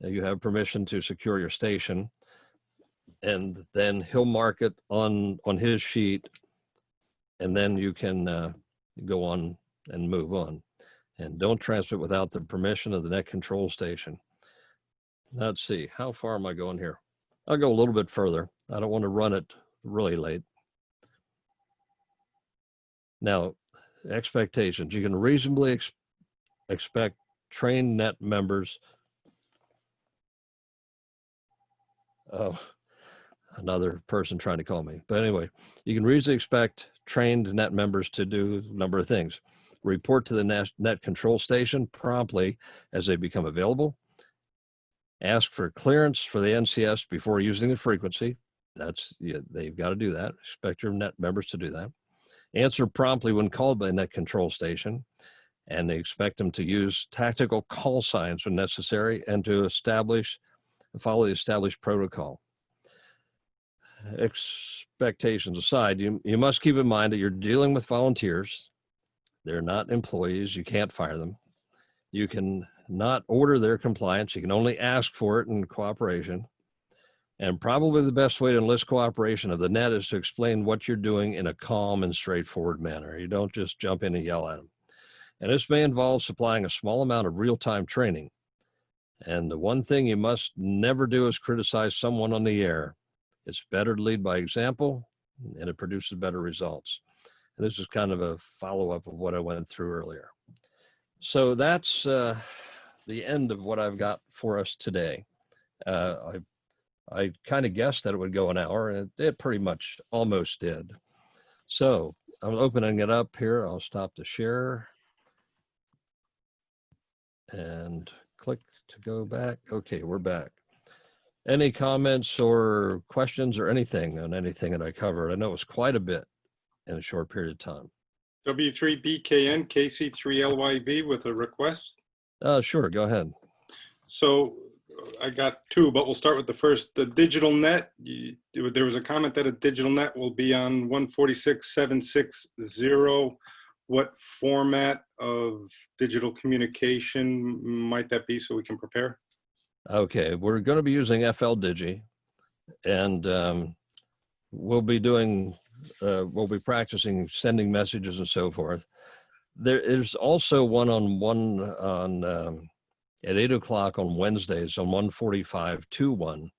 you have permission to secure your station. And then he'll mark it on his sheet, and then you can go on and move on. And don't transmit without the permission of the net control station. Let's see, how far am I going here? I'll go a little bit further. I don't want to run it really late. Now, expectations. You can reasonably expect trained net members. Oh, another person trying to call me. But anyway, you can reasonably expect trained net members to do a number of things. Report to the net control station promptly as they become available. Ask for clearance for the NCS before using the frequency. They've got to do that. Expect your net members to do that. Answer promptly when called by the net control station, and they expect them to use tactical call signs when necessary and to follow the established protocol. Expectations aside, you must keep in mind that you're dealing with volunteers. They're not employees. You can't fire them. You can not order their compliance. You can only ask for it in cooperation. And probably the best way to enlist cooperation of the net is to explain what you're doing in a calm and straightforward manner. You don't just jump in and yell at them. And this may involve supplying a small amount of real-time training. And the one thing you must never do is criticize someone on the air. It's better to lead by example, and it produces better results. And this is kind of a follow-up of what I went through earlier. So that's the end of what I've got for us today. I kind of guessed that it would go an hour, and it pretty much almost did. So I'm opening it up here. I'll stop the share and click to go back. Okay, we're back. Any comments or questions or anything on anything that I covered? I know it was quite a bit in a short period of time. W3BKN KC3LYV with a request. Sure, go ahead. So I got two, but we'll start with the first. The digital net, there was a comment that a digital net will be on 146.760. What format of digital communication might that be so we can prepare? Okay, we're going to be using FL Digi, and we'll be practicing sending messages and so forth. There is also one-on-one at 8 o'clock on Wednesdays on 145.21.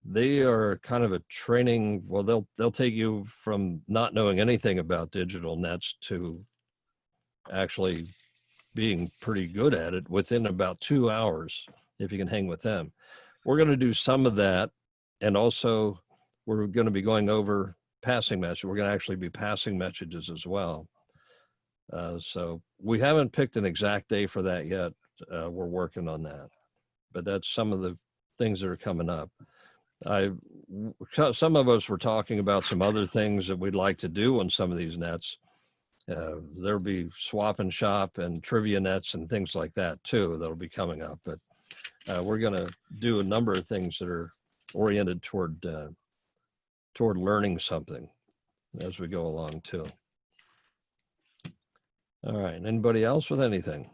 They are kind of a training. Well, they'll take you from not knowing anything about digital nets to actually being pretty good at it within about 2 hours, if you can hang with them. We're going to do some of that, and also we're going to be going over passing messages. We're going to actually be passing messages as well. So we haven't picked an exact day for that yet. We're working on that, but that's some of the things that are coming up. Some of us were talking about some other things that we'd like to do on some of these nets. There'll be swap and shop and trivia nets and things like that too that'll be coming up, but we're going to do a number of things that are oriented toward learning something as we go along too. All right, anybody else with anything?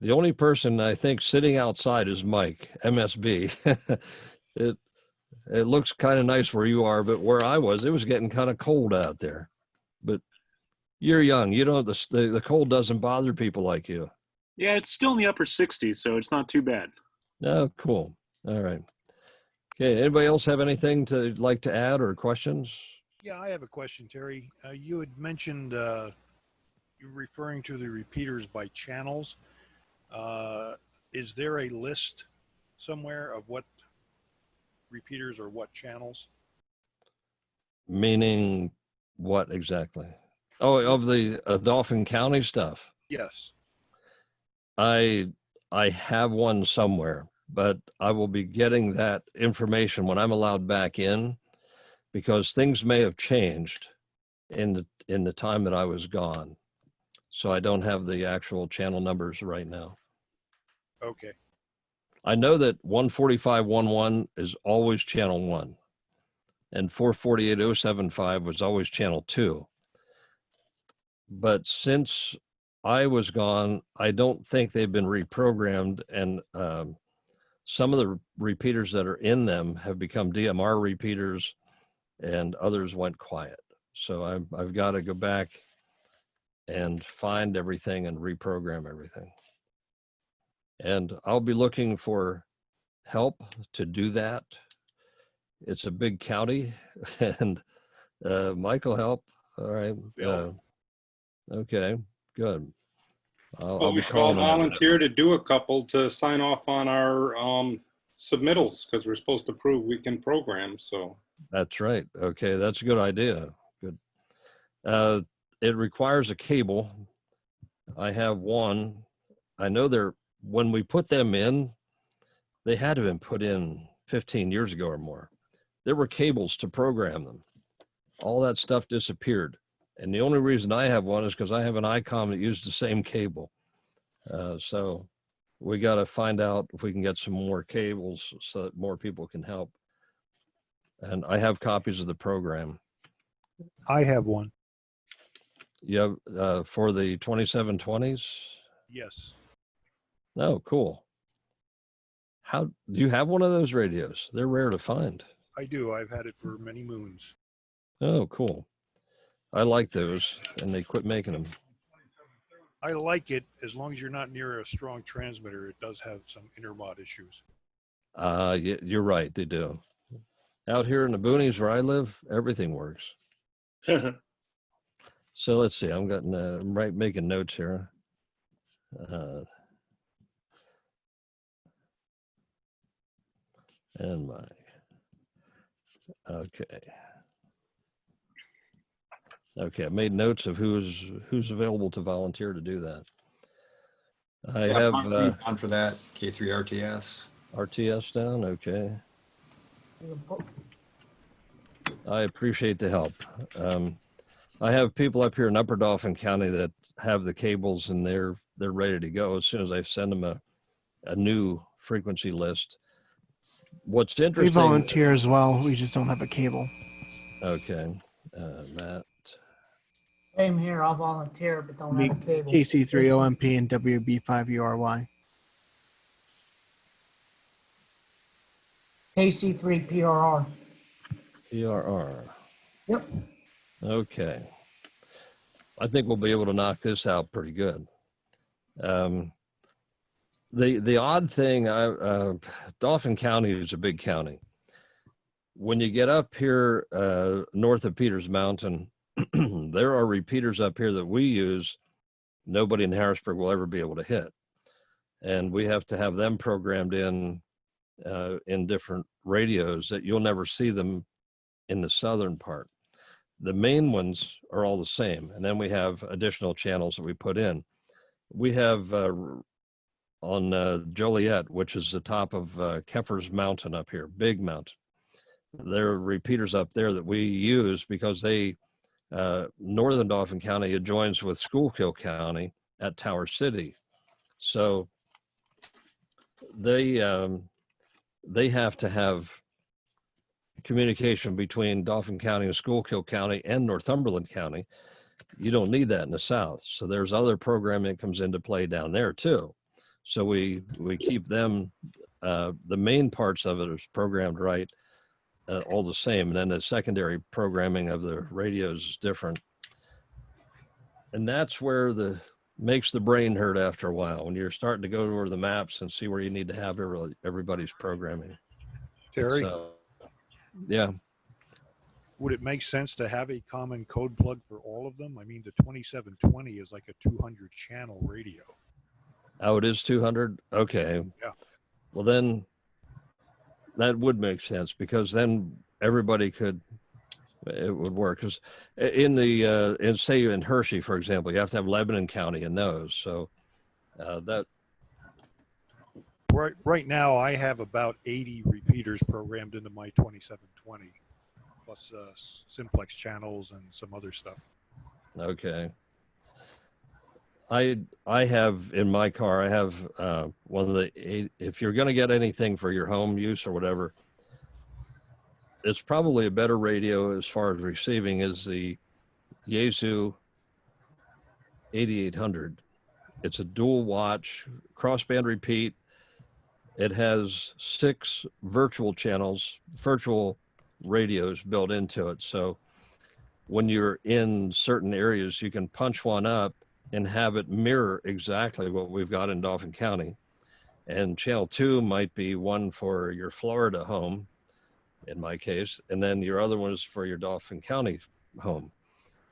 The only person I think sitting outside is Mike, MSB. It looks kind of nice where you are, but where I was, it was getting kind of cold out there. But you're young. You don't, the cold doesn't bother people like you. Yeah, it's still in the upper 60s, so it's not too bad. Oh, cool. All right. Okay, anybody else have anything to like to add or questions? Yeah, I have a question, Terry. You had mentioned you're referring to the repeaters by channels. Is there a list somewhere of what repeaters or what channels? Meaning what exactly? Oh, of the Dauphin County stuff? Yes. I have one somewhere, but I will be getting that information when I'm allowed back in, because things may have changed in the time that I was gone. So I don't have the actual channel numbers right now. Okay. I know that 145.11 is always channel 1, and 448.075 was always channel 2. But since I was gone, I don't think they've been reprogrammed, and some of the repeaters that are in them have become DMR repeaters, and others went quiet. So I've got to go back and find everything and reprogram everything. And I'll be looking for help to do that. It's a big county, and Mike will help. All right. Bill. Okay, good. I'll Well, be we should all calling him. volunteer to do a couple to sign off on our submittals, because we're supposed to prove we can program, so. That's right. Okay, that's a good idea. Good. It requires a cable. I have one. I know when we put them in, they had to have been put in 15 years ago or more. There were cables to program them. All that stuff disappeared. And the only reason I have one is because I have an ICOM that used the same cable. So we got to find out if we can get some more cables so that more people can help. And I have copies of the program. I have one. You have for the 2720s? Yes. Oh, cool. How do you have one of those radios? They're rare to find. I do. I've had it for many moons. Oh, cool. I like those, and they quit making them. I like it as long as you're not near a strong transmitter. It does have some intermod issues. You're right. They do. Out here in the boonies where I live, everything works. So let's see. I'm making notes here. And my okay. I made notes of who's available to volunteer to do that. I have on for that K3 RTS. RTS down. Okay. I appreciate the help. I have people up here in Upper Dauphin County that have the cables, and they're ready to go as soon as I send them a new frequency list. What's We interesting. volunteer as well. We just don't have a cable. Okay, Matt. Same here. I'll volunteer, but don't have a cable. KC3OMP and WB5URY. KC3PRR. PRR. Yep. Okay. I think we'll be able to knock this out pretty good. The odd thing, Dauphin County is a big county. When you get up here north of Peters Mountain, there are repeaters up here that we use. Nobody in Harrisburg will ever be able to hit. And we have to have them programmed in different radios that you'll never see them in the southern part. The main ones are all the same. And then we have additional channels that we put in. We have on Joliet, which is the top of Keffer's Mountain up here, big mountain. There are repeaters up there that we use because northern Dauphin County adjoins with Schuylkill County at Tower City. So they have to have communication between Dauphin County and Schuylkill County and Northumberland County. You don't need that in the south. So there's other programming that comes into play down there too. So we keep them, the main parts of it is programmed right, all the same. And then the secondary programming of the radios is different. And that's where makes the brain hurt after a while, when you're starting to go over the maps and see where you need to have everybody's programming. Terry, So, yeah. would it make sense to have a common code plug for all of them? I mean, the 2720 is like a 200 channel radio. Oh, it is 200? Okay. Yeah. Well, then that would make sense, because then everybody it would work. Because say in Hershey, for example, you have to have Lebanon County in those. So that. Right now, I have about 80 repeaters programmed into my 2720, plus simplex channels and some other stuff. Okay. I have in my car, I have one of if you're going to get anything for your home use or whatever, it's probably a better radio as far as receiving is the Yaesu 8800. It's a dual watch, crossband repeat. It has 6 virtual channels, virtual radios built into it. So when you're in certain areas, you can punch one up and have it mirror exactly what we've got in Dauphin County. And channel 2 might be one for your Florida home, in my case, and then your other one is for your Dauphin County home.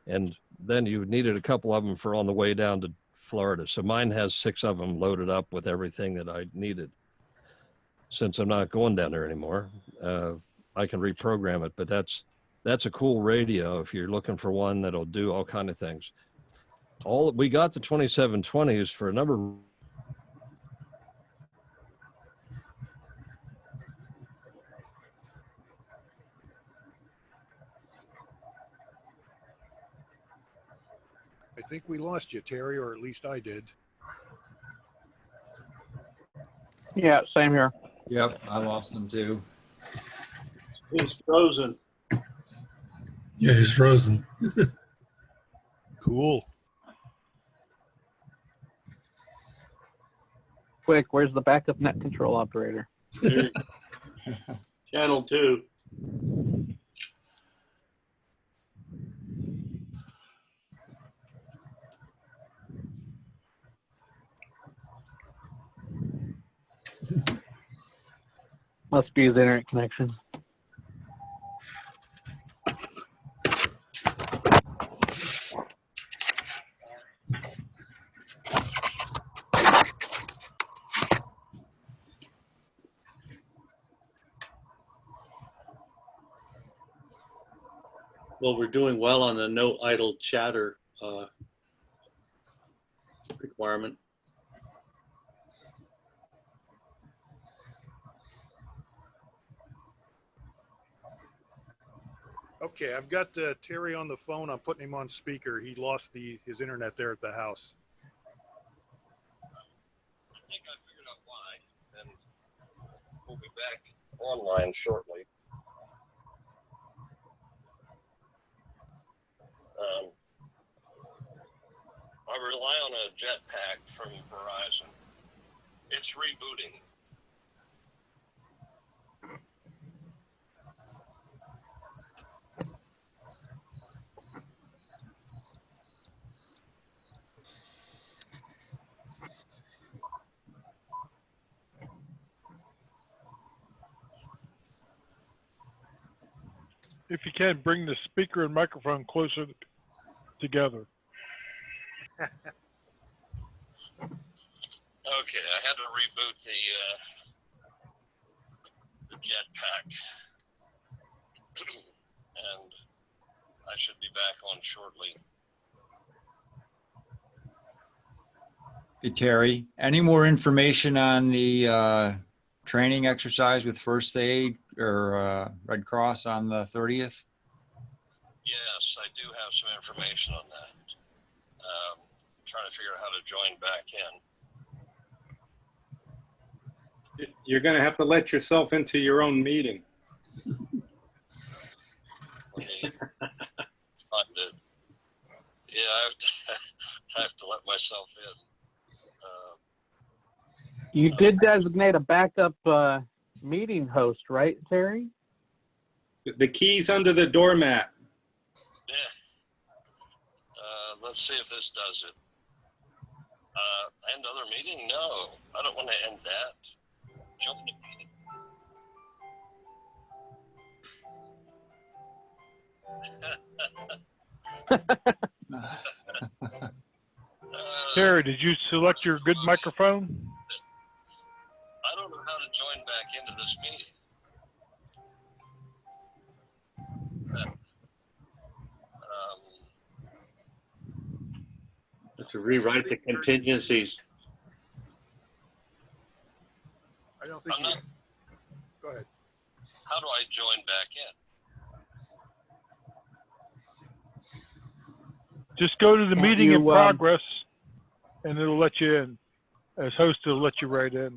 And then you needed a couple of them for on the way down to Florida. So mine has 6 of them loaded up with everything that I needed. Since I'm not going down there anymore, I can reprogram it, but that's a cool radio if you're looking for one that'll do all kind of things. We got the 2720s for a number of I think we lost you, Terry, or at least I did. Yeah, same here. Yep, I lost them too. He's frozen. Yeah, he's frozen. Cool. Quick, where's the backup net control operator? Channel 2. Must be his internet connection. Well, we're doing well on the no idle chatter requirement. Okay, I've got Terry on the phone. I'm putting him on speaker. He lost his internet there at the house. I think I figured out why, and we'll be back online shortly. I rely on a jetpack from Verizon. It's rebooting. If you can, bring the speaker and microphone closer together. Okay, I had to reboot the jetpack, and I should be back on shortly. Hey, Terry, any more information on the training exercise with first aid or Red Cross on the 30th? Yes, I do have some information on that. Trying to figure out how to join back in. You're going to have to let yourself into your own meeting. Yeah, I have to let myself in. You did designate a backup meeting host, right, Terry? The key's under the doormat. Yeah. Let's see if this does it. End other meeting? No, I don't want to end that. Jump the meeting. Terry, did you select your good microphone? I don't know how to join back into this meeting. To rewrite the contingencies. I don't think. Go ahead. How do I join back in? Just go to the meeting in progress. and it'll let you in. As host, it'll let you right in.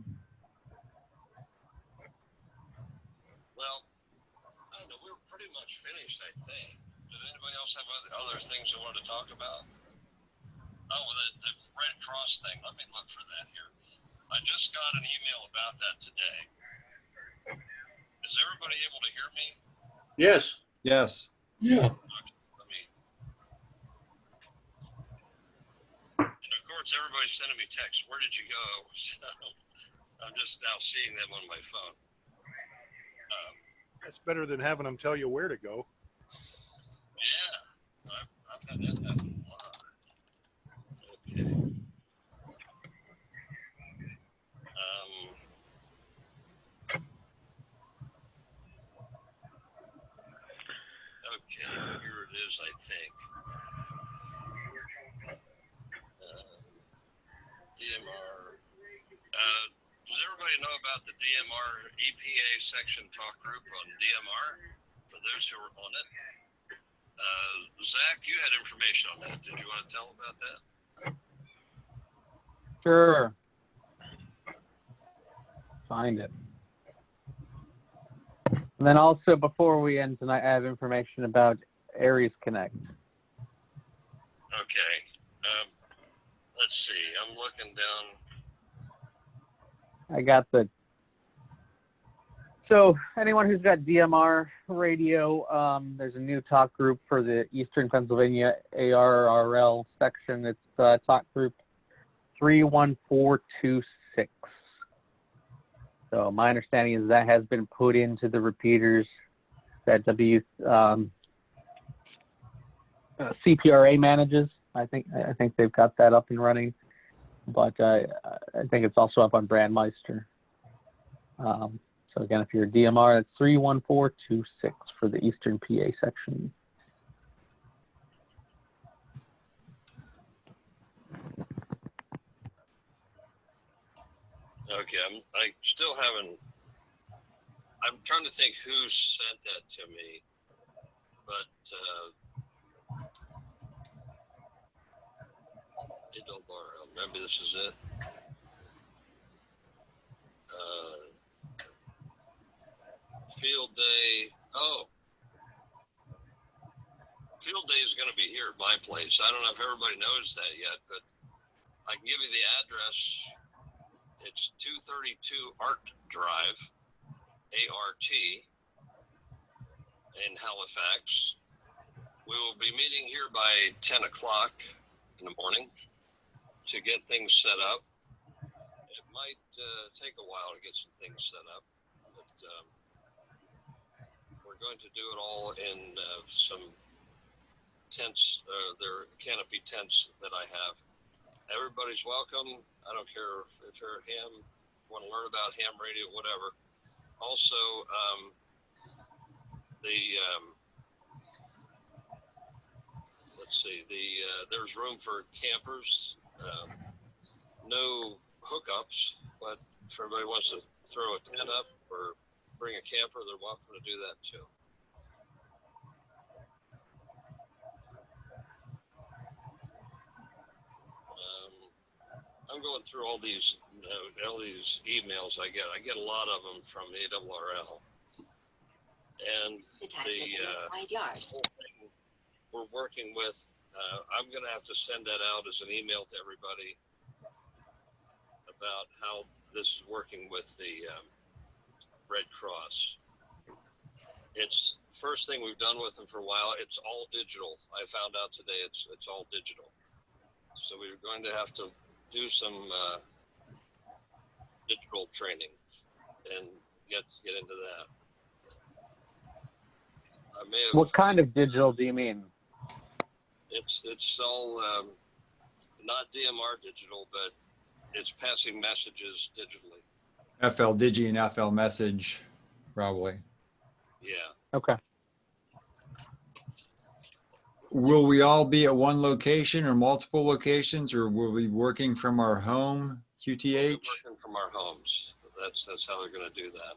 Well, I don't know. We're pretty much finished, I think. Did anybody else have other things they wanted to talk about? Oh, the Red Cross thing. Let me look for that here. I just got an email about that today. Is everybody able to hear me? Yes. Yes. Yeah. Let me. And of course, everybody's sending me texts. Where did you go? So I'm just now seeing them on my phone. That's better than having them tell you where to go. Yeah, I've had that happen a lot. Okay. Okay, here it is, I think. DMR. Does everybody know about the DMR EPA section talk group on DMR? For those who are on it. Zach, you had information on that. Did you want to tell about that? Sure. Find it. And then also, before we end tonight, I have information about ARES Connect. Okay. Let's see. I'm looking down. I got the. So anyone who's got DMR radio, there's a new talk group for the Eastern Pennsylvania ARRL section. It's talk group 31426. So my understanding is that has been put into the repeaters that CPRA manages. I think they've got that up and running, but I think it's also up on Brandmeister. So again, if you're a DMR, it's 31426 for the Eastern PA section. Okay, I still haven't. I'm trying to think who sent that to me, but maybe this is it. Field day. Oh, field day is going to be here at my place. I don't know if everybody knows that yet, but I can give you the address. It's 232 Art Drive, ART, in Halifax. We will be meeting here by 10 o'clock in the morning to get things set up. It might take a while to get some things set up, but we're going to do it all in some tents, their canopy tents that I have. Everybody's welcome. I don't care if you're a ham, want to learn about ham radio, whatever. Also, let's see, there's room for campers. No hookups, but if everybody wants to throw a tent up or bring a camper, they're welcome to do that too. I'm going through all these emails I get. I get a lot of them from ARRL. And the whole thing we're working with, I'm going to have to send that out as an email to everybody about how this is working with the Red Cross. It's the first thing we've done with them for a while. It's all digital. I found out today it's all digital. So we're going to have to do some digital training and get into that. I may have, What kind of digital do you mean? It's all not DMR digital, but it's passing messages digitally. FL Digi and FL Message, probably. Yeah. Okay. Will we all be at one location or multiple locations, or will we be working from our home, QTH? We'll be working from our homes. That's how they're going to do that.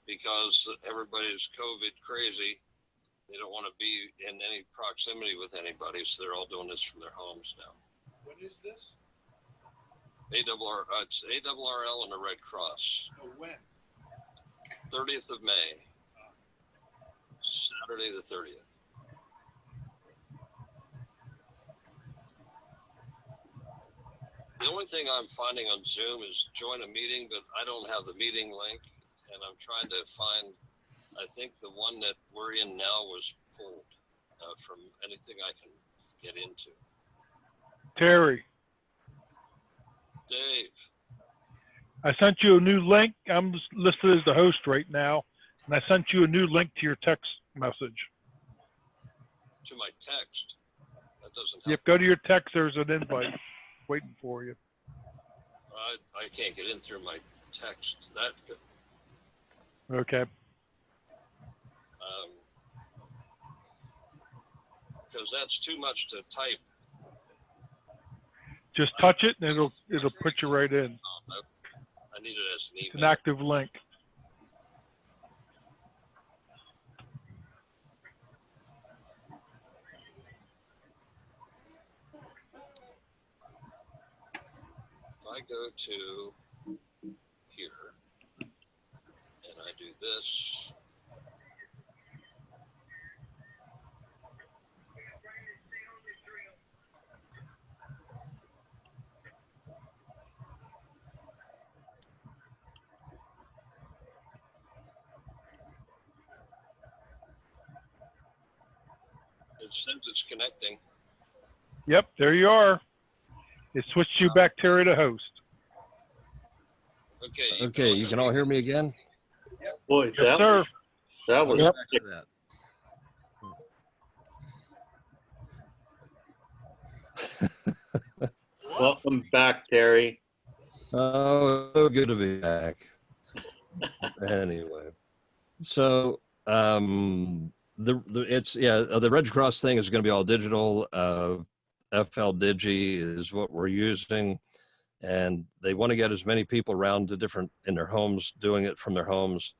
Because everybody's COVID crazy, they don't want to be in any proximity with anybody, so they're all doing this from their homes now. When is this? It's ARRL and the Red Cross. Oh, when? 30th of May. Saturday the 30th. The only thing I'm finding on Zoom is join a meeting, but I don't have the meeting link, and I'm trying to find, I think the one that we're in now was pulled from anything I can get into. Terry, Dave, I sent you a new link. I'm listed as the host right now, and I sent you a new link to your text message. to my text. That doesn't help. Yep, go to your text. There's an invite waiting for you. I can't get in through my text. That could, Okay. because that's too much to type. Just touch it, and it'll put you right in. I need it as an It's an email. active link. If I go to here and I do this, it says it's connecting. Yep, there you are. It switched you back, Terry, to host. Okay. Okay, you can all hear me again? Boy, Yes, sir. that was Back to that. welcome back, Terry. Oh, so good to be back. Anyway, so the Red Cross thing is going to be all digital. FL Digi is what we're using, and they want to get as many people around to different in their homes, doing it from their homes,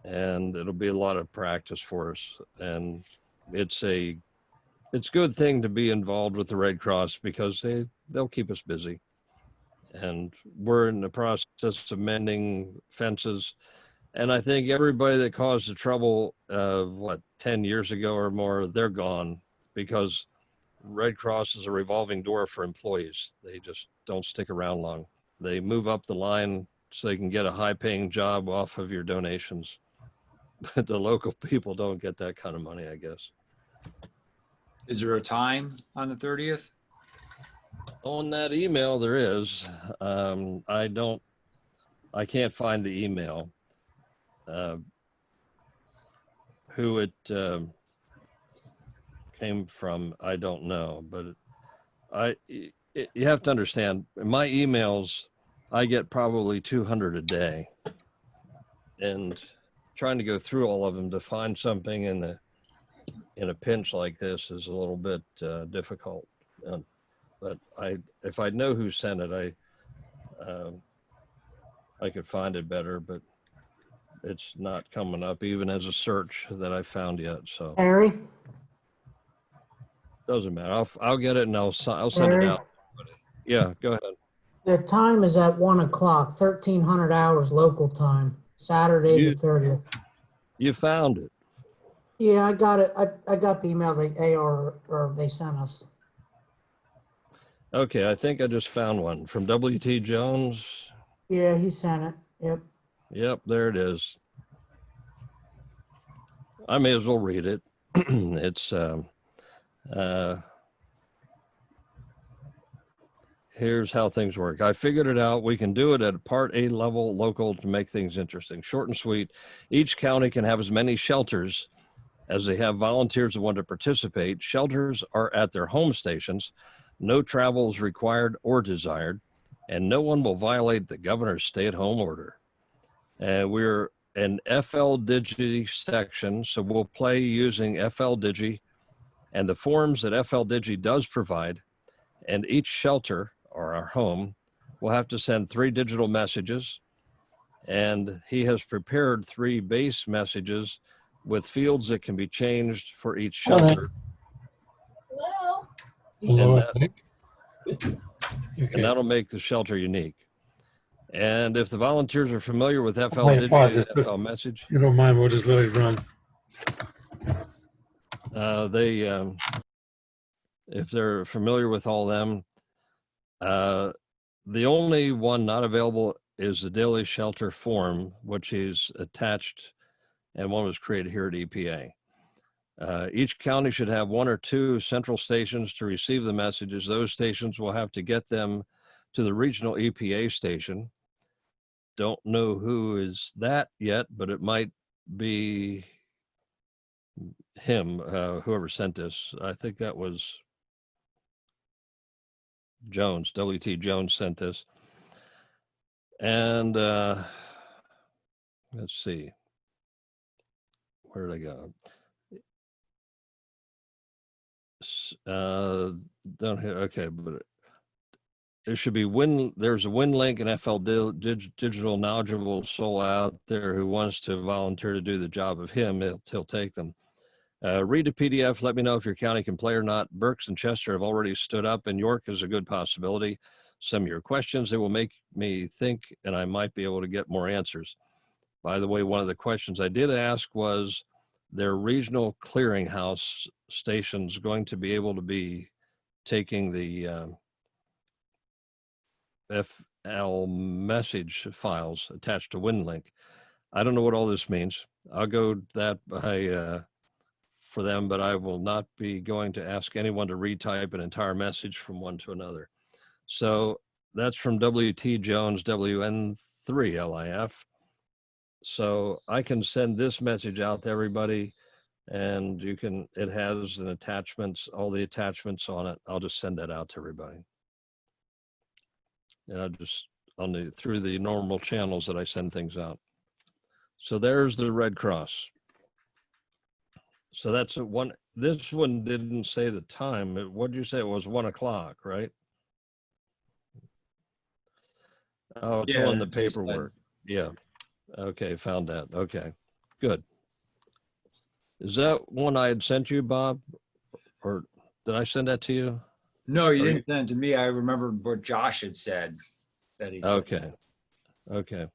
and it'll be a lot of practice for us. And it's a good thing to be involved with the Red Cross because they'll keep us busy. And we're in the process of mending fences. And I think everybody that caused the trouble, 10 years ago or more, they're gone because Red Cross is a revolving door for employees. They just don't stick around long. They move up the line so they can get a high paying job off of your donations. But the local people don't get that kind of money, I guess. Is there a time on the 30th? On that email, there is. I can't find the email. Who it came from, I don't know. But you have to understand, my emails, I get probably 200 a day. And trying to go through all of them to find something in a pinch like this is a little bit difficult. But if I know who sent it, I could find it better, but it's not coming up even as a search that I found yet. So Harry? doesn't matter. I'll get it and I'll send Harry? it out. Yeah, go ahead. The time is at 1 o'clock, 1300 hours local time, Saturday the 30th. You found it. Yeah, I got it. I got the email they sent us. Okay, I think I just found one from W.T. Jones. Yeah, he sent it. Yep. Yep, there it is. I may as well read it. It's here's how things work. I figured it out. We can do it at Part A level local to make things interesting. Short and sweet. Each county can have as many shelters as they have volunteers that want to participate. Shelters are at their home stations. No travel is required or desired, and no one will violate the governor's stay-at-home order. And we're an FL Digi section, so we'll play using FL Digi and the forms that FL Digi does provide, and each shelter or our home will have to send 3 digital messages, and he has prepared 3 base messages with fields that can be changed for each shelter. Hello. And Hello. and Okay. that'll make the shelter unique. And if the volunteers are familiar with FL I'm gonna pause Digital, this. FL Message, You don't mind, we'll just let it run. if they're familiar with all them, the only one not available is the daily shelter form, which is attached, and one was created here at EPA. Each county should have 1 or 2 central stations to receive the messages. Those stations will have to get them to the regional EPA station. Don't know who is that yet, but it might be him, whoever sent this. I think that was Jones, WT Jones sent this. And let's see, where did I go? Down here, okay, but there should be there's a win link and FL Digital knowledgeable soul out there who wants to volunteer to do the job of him. He'll take them. Read the PDF. Let me know if your county can play or not. Berks and Chester have already stood up, and York is a good possibility. Some of your questions, they will make me think, and I might be able to get more answers. By the way, one of the questions I did ask was, their regional clearinghouse stations going to be able to be taking the FL message files attached to WinLink? I don't know what all this means. I'll go that by for them, but I will not be going to ask anyone to retype an entire message from one to another. So that's from WT Jones, WN3LIF. So I can send this message out to everybody, and you can, it has an attachments, all the attachments on it. I'll just send that out to everybody. And I'll just, through the normal channels that I send things out. So there's the Red Cross. So that's a one. This one didn't say the time. What did you say? It was 1 o'clock, right? Oh, it's Yeah, on the that's what he said. paperwork. Yeah. Okay, found that. Okay, good. Is that one I had sent you, Bob? Or did I send that to you? No, you Or didn't send it to me. I remember what Josh had said. That he said. Okay. Okay.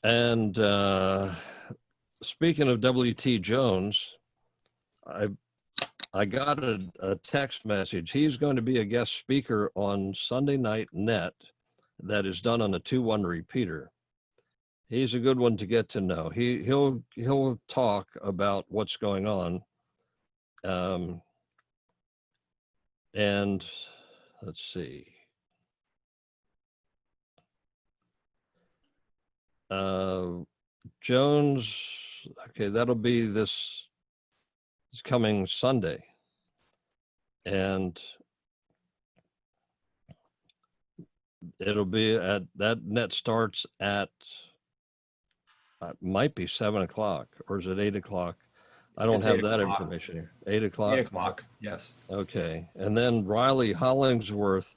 And speaking of WT Jones, I got a text message. He's going to be a guest speaker on Sunday Night Net that is done on a 2-1 repeater. He's a good one to get to know. He'll talk about what's going on. And let's see. Jones, okay, that'll be this coming Sunday. And it'll be at, that net starts at, might be 7 o'clock, or is it 8 o'clock? I don't It's have 8 that o'clock. information here. 8 o'clock? 8 o'clock, yes. Okay. And then Riley Hollingsworth,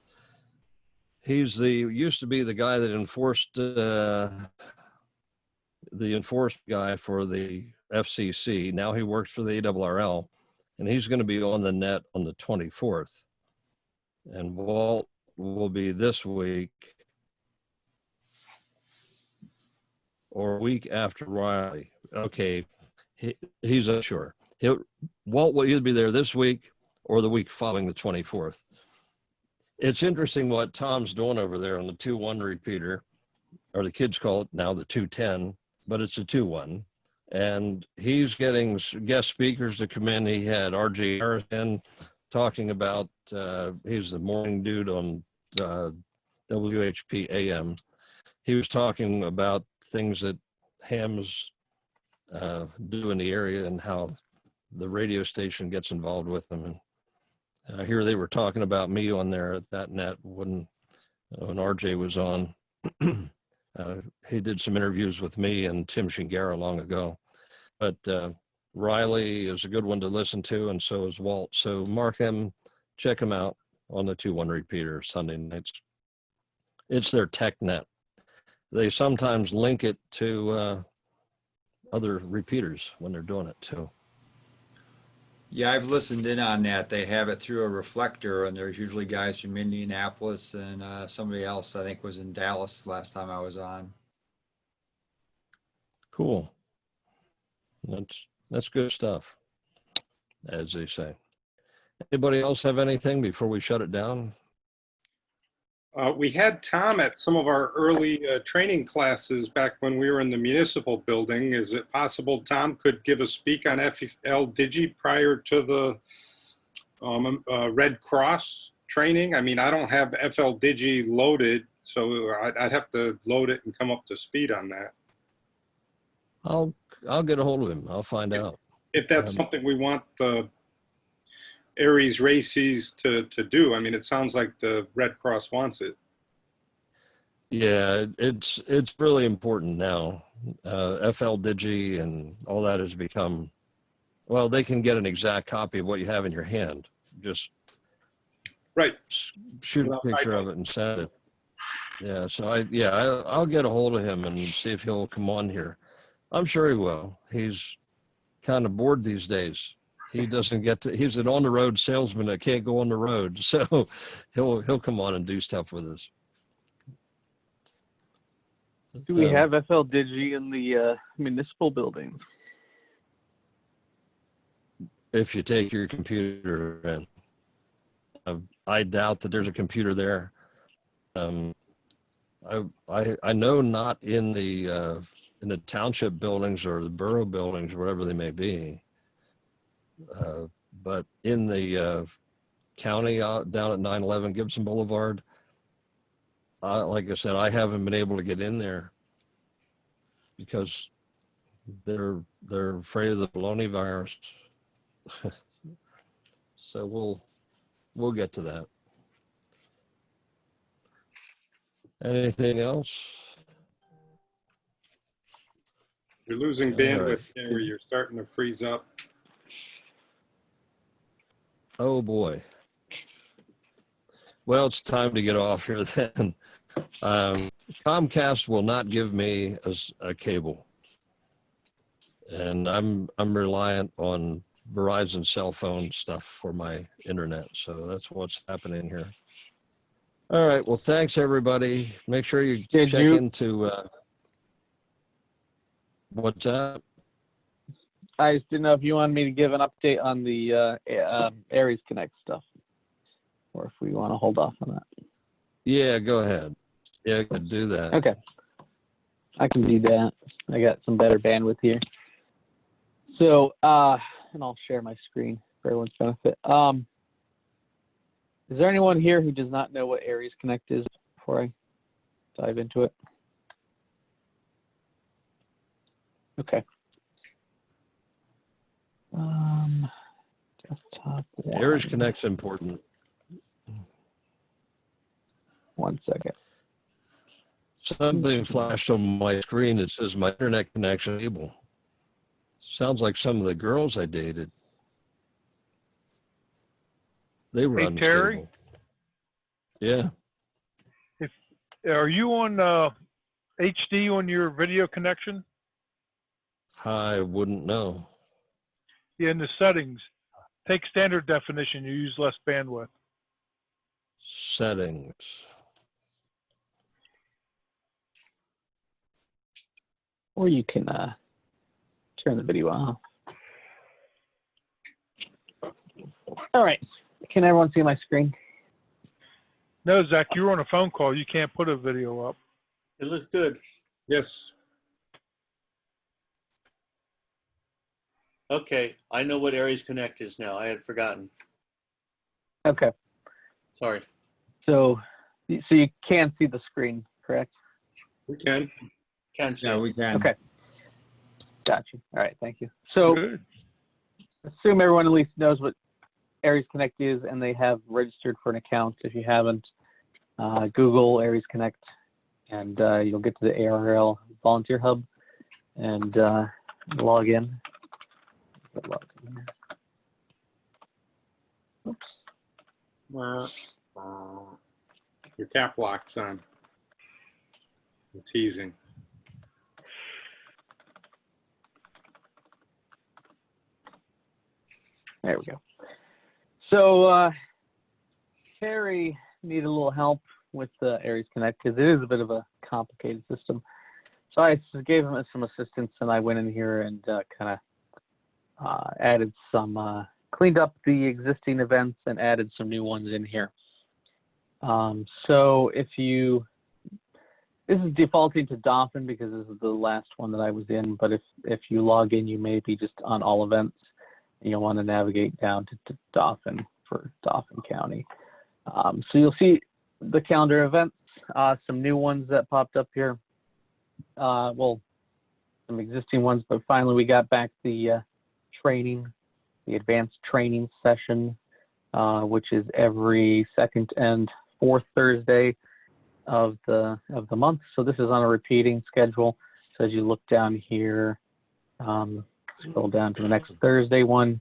he's used to be the guy that enforced, the enforced guy for the FCC. Now he works for the ARRL, and he's going to be on the net on the 24th. And Walt will be this week or week after Riley. Okay, he's unsure. Walt will either be there this week or the week following the 24th. It's interesting what Tom's doing over there on the 2-1 repeater, or the kids call it now the 210, but it's a 2-1. And he's getting guest speakers to come in. He had RJ Harrison talking about, he's the morning dude on WHP AM. He was talking about things that hams do in the area and how the radio station gets involved with them. And here they were talking about me on there at that net when RJ was on. He did some interviews with me and Tim Shingara long ago. But Riley is a good one to listen to, and so is Walt. So mark them, check them out on the 2-1 repeater Sunday nights. It's their tech net. They sometimes link it to other repeaters when they're doing it too. Yeah, I've listened in on that. They have it through a reflector, and there's usually guys from Indianapolis and somebody else I think was in Dallas last time I was on. Cool. That's good stuff, as they say. Anybody else have anything before we shut it down? We had Tom at some of our early training classes back when we were in the municipal building. Is it possible Tom could give a speak on FL Digi prior to the Red Cross training? I mean, I don't have FL Digi loaded, so I'd have to load it and come up to speed on that. I'll get a hold of him. I'll find out. If that's something we want the ARES races to do. I mean, it sounds like the Red Cross wants it. Yeah, it's really important now. FL Digi and all that has become, well, they can get an exact copy of what you have in your hand. Just right, shoot a picture of it and send it. Yeah, so I'll get a hold of him and see if he'll come on here. I'm sure he will. He's kind of bored these days. He doesn't get to, he's an on the road salesman that can't go on the road. So he'll come on and do stuff with us. Do we have FL Digi in the municipal buildings? If you take your computer in. I doubt that there's a computer there. I know not in the township buildings or the borough buildings, wherever they may be. But in the county down at 911 Gibson Boulevard, like I said, I haven't been able to get in there because they're afraid of the baloney virus. So we'll get to that. Anything else? You're losing All right. bandwidth there where you're starting to freeze up. Oh boy. Well, it's time to get off here then. Comcast will not give me a cable, and I'm reliant on Verizon cell phone stuff for my internet. So that's what's happening here. All right. Well, thanks everybody. Make sure you check into what's that? I just didn't know if you wanted me to give an update on the ARES Connect stuff, or if we want to hold off on that. Yeah, go ahead. Yeah, I could do that. Okay. I can do that. I got some better bandwidth here. So, and I'll share my screen for everyone's benefit. Is there anyone here who does not know what ARES Connect is before I dive into it? Okay. Desktop ARES one. Connect's important. 1 second. Something flashed on my screen that says my internet connection able. Sounds like some of the girls I dated. They were Hey, unstable. Terry? Yeah. Are you on HD on your video connection? I wouldn't know. Yeah, in the settings, take standard definition. You use less bandwidth. Settings. Or you can turn the video off. All right. Can everyone see my screen? No, Zach, you're on a phone call. You can't put a video up. It looks good. Yes. Okay, I know what ARES Connect is now. I had forgotten. Okay. Sorry. So you can see the screen, correct? We can. Can't see. Yeah, we can. Okay. Got you. All right. Thank you. So Good. assume everyone at least knows what ARES Connect is and they have registered for an account. If you haven't, Google ARES Connect and you'll get to the ARL Volunteer Hub and log in. Oops. Your cap lock's on. I'm teasing. There we go. So Terry needed a little help with the ARES Connect because it is a bit of a complicated system. So I gave him some assistance, and I went in here and kind of added some, cleaned up the existing events and added some new ones in here. So if you, this is defaulting to Dolphin because this is the last one that I was in, but if you log in, you may be just on all events, and you'll want to navigate down to Dolphin for Dauphin County. So you'll see the calendar events, some new ones that popped up here. Well, some existing ones, but finally we got back the training, the advanced training session, which is every second and fourth Thursday of the month. So this is on a repeating schedule. So as you look down here, scroll down to the next Thursday one,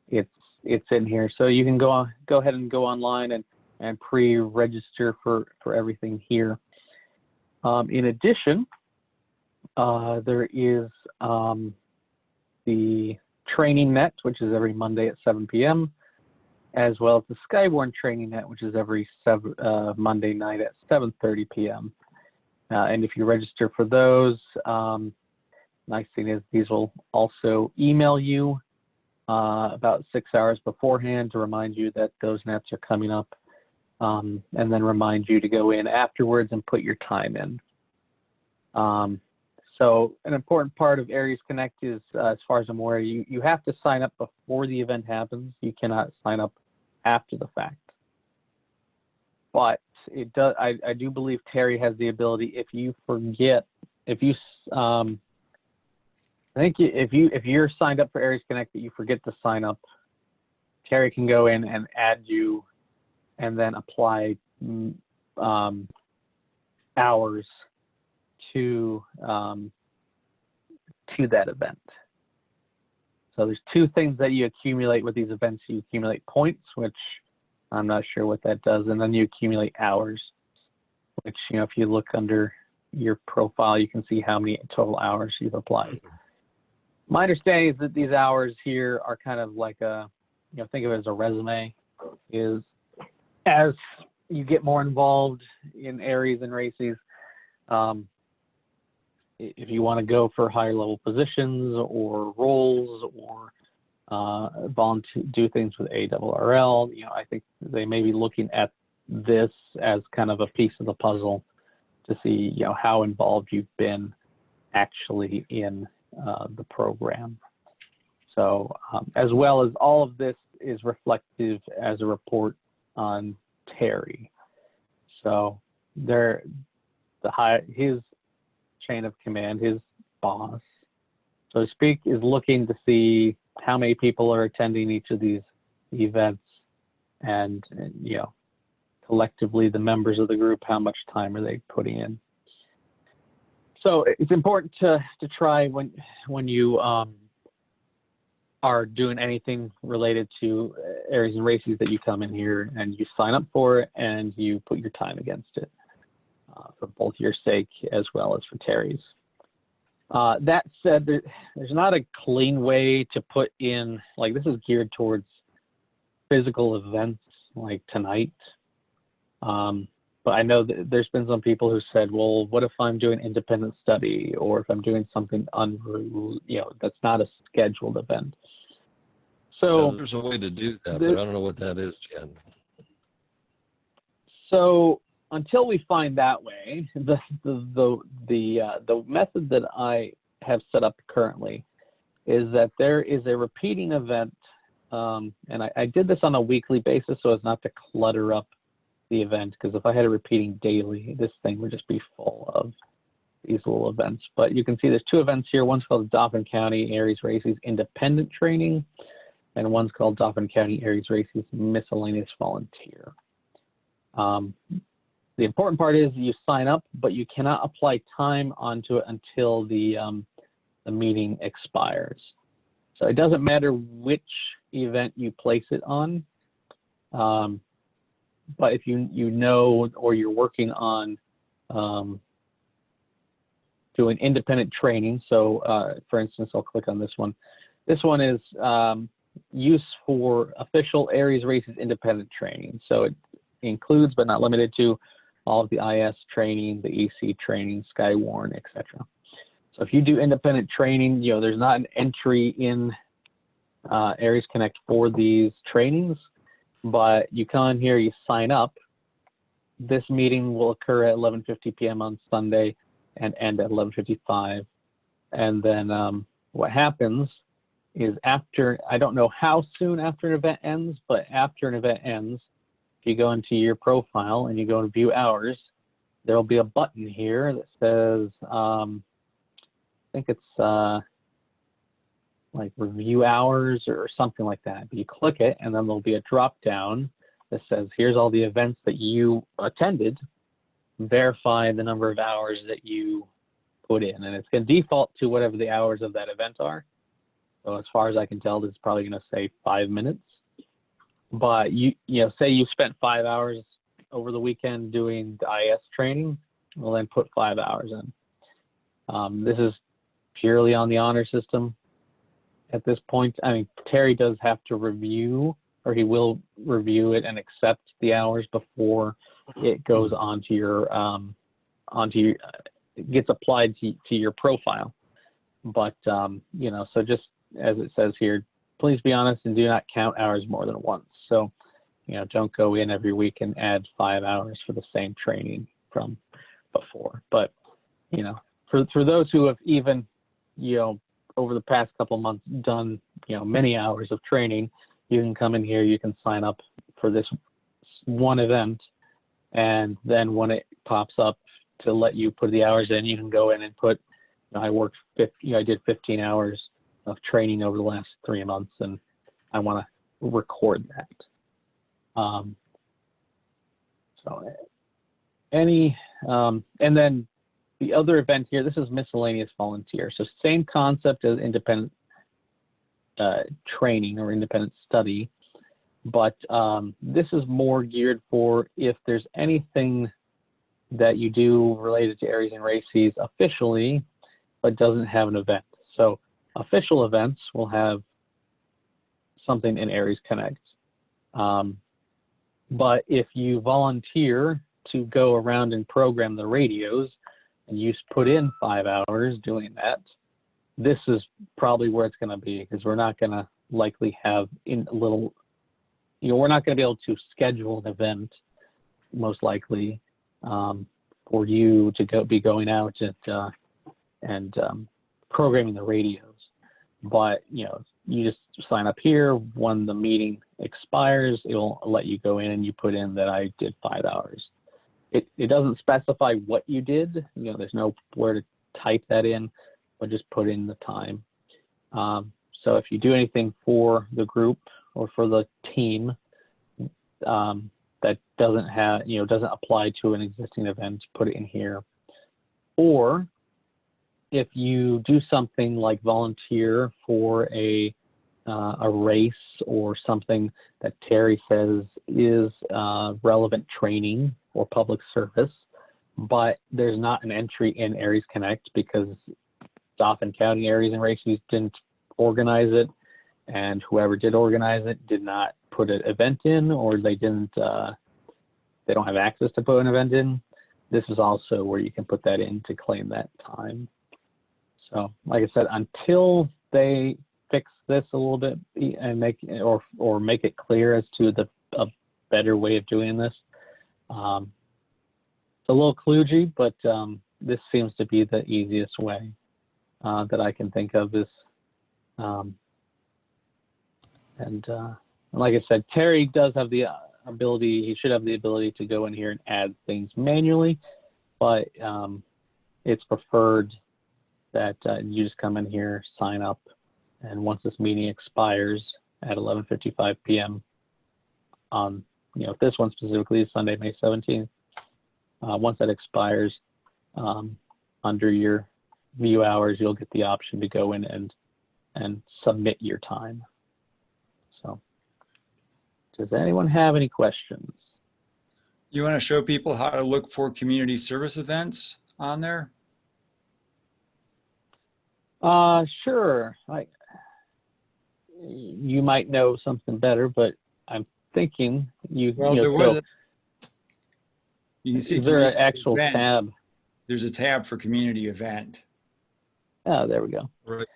it's in here. So you can go ahead and go online and pre-register for everything here. In addition, there is the Training Net, which is every Monday at 7 p.m., as well as the Skyborn Training Net, which is every Monday night at 7:30 p.m. And if you register for those, nice thing is these will also email you about 6 hours beforehand to remind you that those nets are coming up, and then remind you to go in afterwards and put your time in. So an important part of ARES Connect is, as far as I'm aware, you have to sign up before the event happens. You cannot sign up after the fact. But it does. I do believe Terry has the ability. If you forget, if you're signed up for ARES Connect but you forget to sign up, Terry can go in and add you, and then apply hours to that event. So there's two things that you accumulate with these events. You accumulate points, which I'm not sure what that does, and then you accumulate hours, which, you know, if you look under your profile, you can see how many total hours you've applied. My understanding is that these hours here are kind of like a, you know, think of it as a resume. Is as you get more involved in ARES and RACES, if you want to go for higher level positions or roles or volunteer, do things with ARRL, you know, I think they may be looking at this as kind of a piece of the puzzle to see, you know, how involved you've been actually in the program. So as well as all of this is reflective as a report on Terry. So his chain of command, his boss, so to speak, is looking to see how many people are attending each of these events, and you know, collectively the members of the group, how much time are they putting in. So it's important to try when you are doing anything related to ARES and RACES that you come in here and you sign up for it and you put your time against it, for both your sake as well as for Terry's. That said, there's not a clean way to put in, like, this is geared towards physical events like tonight. But I know that there's been some people who said, well, what if I'm doing independent study, or if I'm doing something that's not a scheduled event? So there's a way to do that, but I don't know what that is yet. So until we find that way, the method that I have set up currently is that there is a repeating event, and I did this on a weekly basis so as not to clutter up the event, because if I had it repeating daily, this thing would just be full of these little events. But you can see there's two events here. One's called Dauphin County ARES RACES Independent Training, and one's called Dauphin County ARES RACES Miscellaneous Volunteer. The important part is you sign up, but you cannot apply time onto it until the meeting expires. So it doesn't matter which event you place it on, but if you know, or you're working on doing independent training. So for instance, I'll click on this one. This one is use for official ARES races independent training. So it includes, but not limited to, all of the IS training, the EC training, Skywarn, etc. So if you do independent training, there's not an entry in ARES Connect for these trainings, but you come in here, you sign up. This meeting will occur at 11:50 p.m. on Sunday and end at 11:55. And then what happens is after, I don't know how soon after an event ends, but after an event ends, if you go into your profile and you go to view hours, there'll be a button here that says, I think it's like review hours or something like that. But you click it and then there'll be a drop down that says, here's all the events that you attended, verify the number of hours that you put in. And it's going to default to whatever the hours of that event are. So as far as I can tell, this is probably going to say 5 minutes. But say you spent 5 hours over the weekend doing the IS training, well then put 5 hours in. This is purely on the honor system at this point. I mean, Terry does have to review, or he will review it and accept the hours before it goes onto your it gets applied to your profile. But so just as it says here, please be honest and do not count hours more than once. So don't go in every week and add 5 hours for the same training from before. But for those who have even over the past couple months done many hours of training, you can come in here, you can sign up for this one event, and then when it pops up to let you put the hours in, you can go in and put, I did 15 hours of training over the last 3 months, and I want to record that. And then the other event here, this is miscellaneous volunteer. So same concept as independent training or independent study, but this is more geared for if there's anything that you do related to ARES and RACES officially, but doesn't have an event. So official events will have something in ARES Connect. But if you volunteer to go around and program the radios and you put in 5 hours doing that, this is probably where it's going to be, because we're not going to likely have we're not going to be able to schedule an event, most likely, for you to be going out and programming the radios. But you just sign up here. When the meeting expires, it'll let you go in and you put in that I did 5 hours. It doesn't specify what you did. There's nowhere to type that in, but just put in the time. So if you do anything for the group or for the team that doesn't have, doesn't apply to an existing event, put it in here. Or if you do something like volunteer for a race or something that Terry says is relevant training or public service, but there's not an entry in ARES Connect because Dauphin County ARES and RACES didn't organize it, and whoever did organize it did not put an event in, or they don't have access to put an event in. This is also where you can put that in to claim that time. So like I said, until they fix this a little bit and make it clear as to a better way of doing this, it's a little kludgy, but this seems to be the easiest way that I can think of. And like I said, Terry does have the ability, he should have the ability to go in here and add things manually, but it's preferred that you just come in here, sign up, and once this meeting expires at 11:55 p.m. on, this one specifically is Sunday, May 17th. Once that expires, under your view hours, you'll get the option to go in and submit your time. So, does anyone have any questions? You want to show people how to look for community service events on there? Sure. you might know something better, but I'm thinking Well, you know, there was so you can see is there an community actual event. tab? There's a tab for community event. Oh, there we go. Right.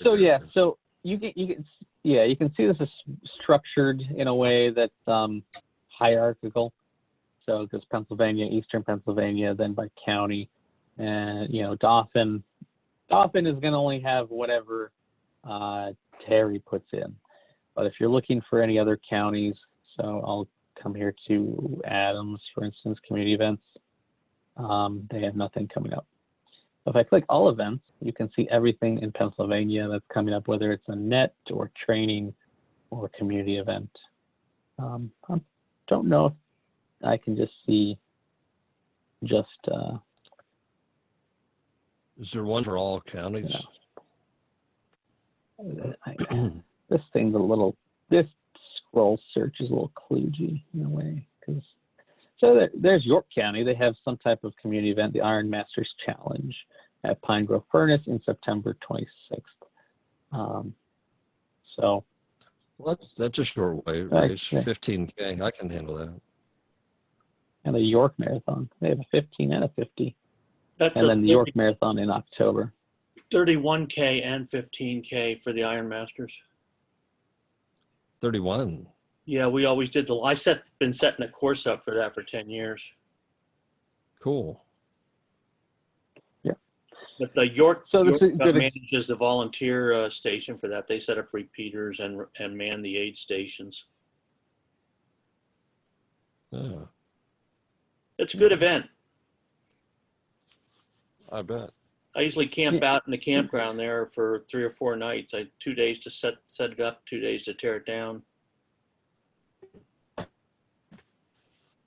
So there yeah, it is. so you can see this is structured in a way that's hierarchical. So because Pennsylvania, Eastern Pennsylvania, then by county, and Dauphin is going to only have whatever Terry puts in. But if you're looking for any other counties, so I'll come here to Adams, for instance, community events. They have nothing coming up. If I click all events, you can see everything in Pennsylvania that's coming up, whether it's a net or training or community event. I don't know if I can just see just, Is there one for all counties? this thing's this scroll search is a little kludgy in a way. So there's York County. They have some type of community event, the Iron Masters Challenge at Pine Grove Furnace in September 26th. Well, that's a short way race, 15K. I can handle that. And the York Marathon. They have a 15 and a 50. That's And a then the York Marathon in October. 31K and 15K for the Iron Masters. 31. Yeah, we always did been setting a course up for that for 10 years. Cool. Yeah. But the York this is good. manages the volunteer station for that. They set up repeaters and man the aid stations. Yeah, It's a good event. I bet. I usually camp out in the campground there for 3 or 4 nights. 2 days to set it up, 2 days to tear it down.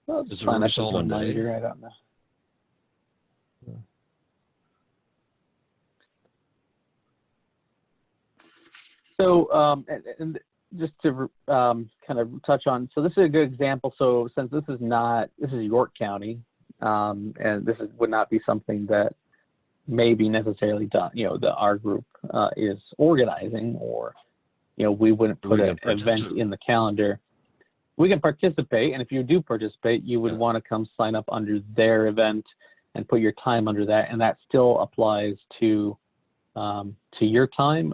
Well, Is fine, the I race can all do one mine day? here, I don't know. So, and just to kind of touch on, so this is a good example. So since this is York County, and this would not be something that may be necessarily done, our group is organizing, or, we wouldn't put an event in the calendar. We can participate, and if you do participate, you would want to come sign up under their event and put your time under that, and that still applies to your time,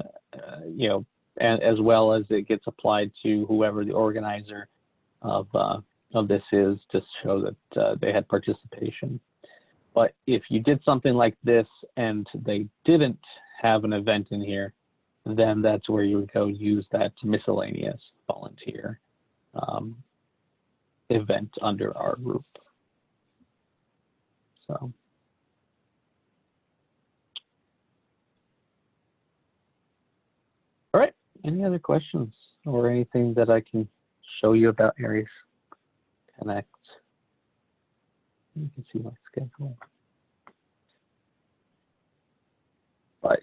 and as well as it gets applied to whoever the organizer of this is, to show that they had participation. But if you did something like this and they didn't have an event in here, then that's where you would go use that miscellaneous volunteer event under our group. So. All right. Any other questions or anything that I can show you about ARES Connect? You can see my schedule. But,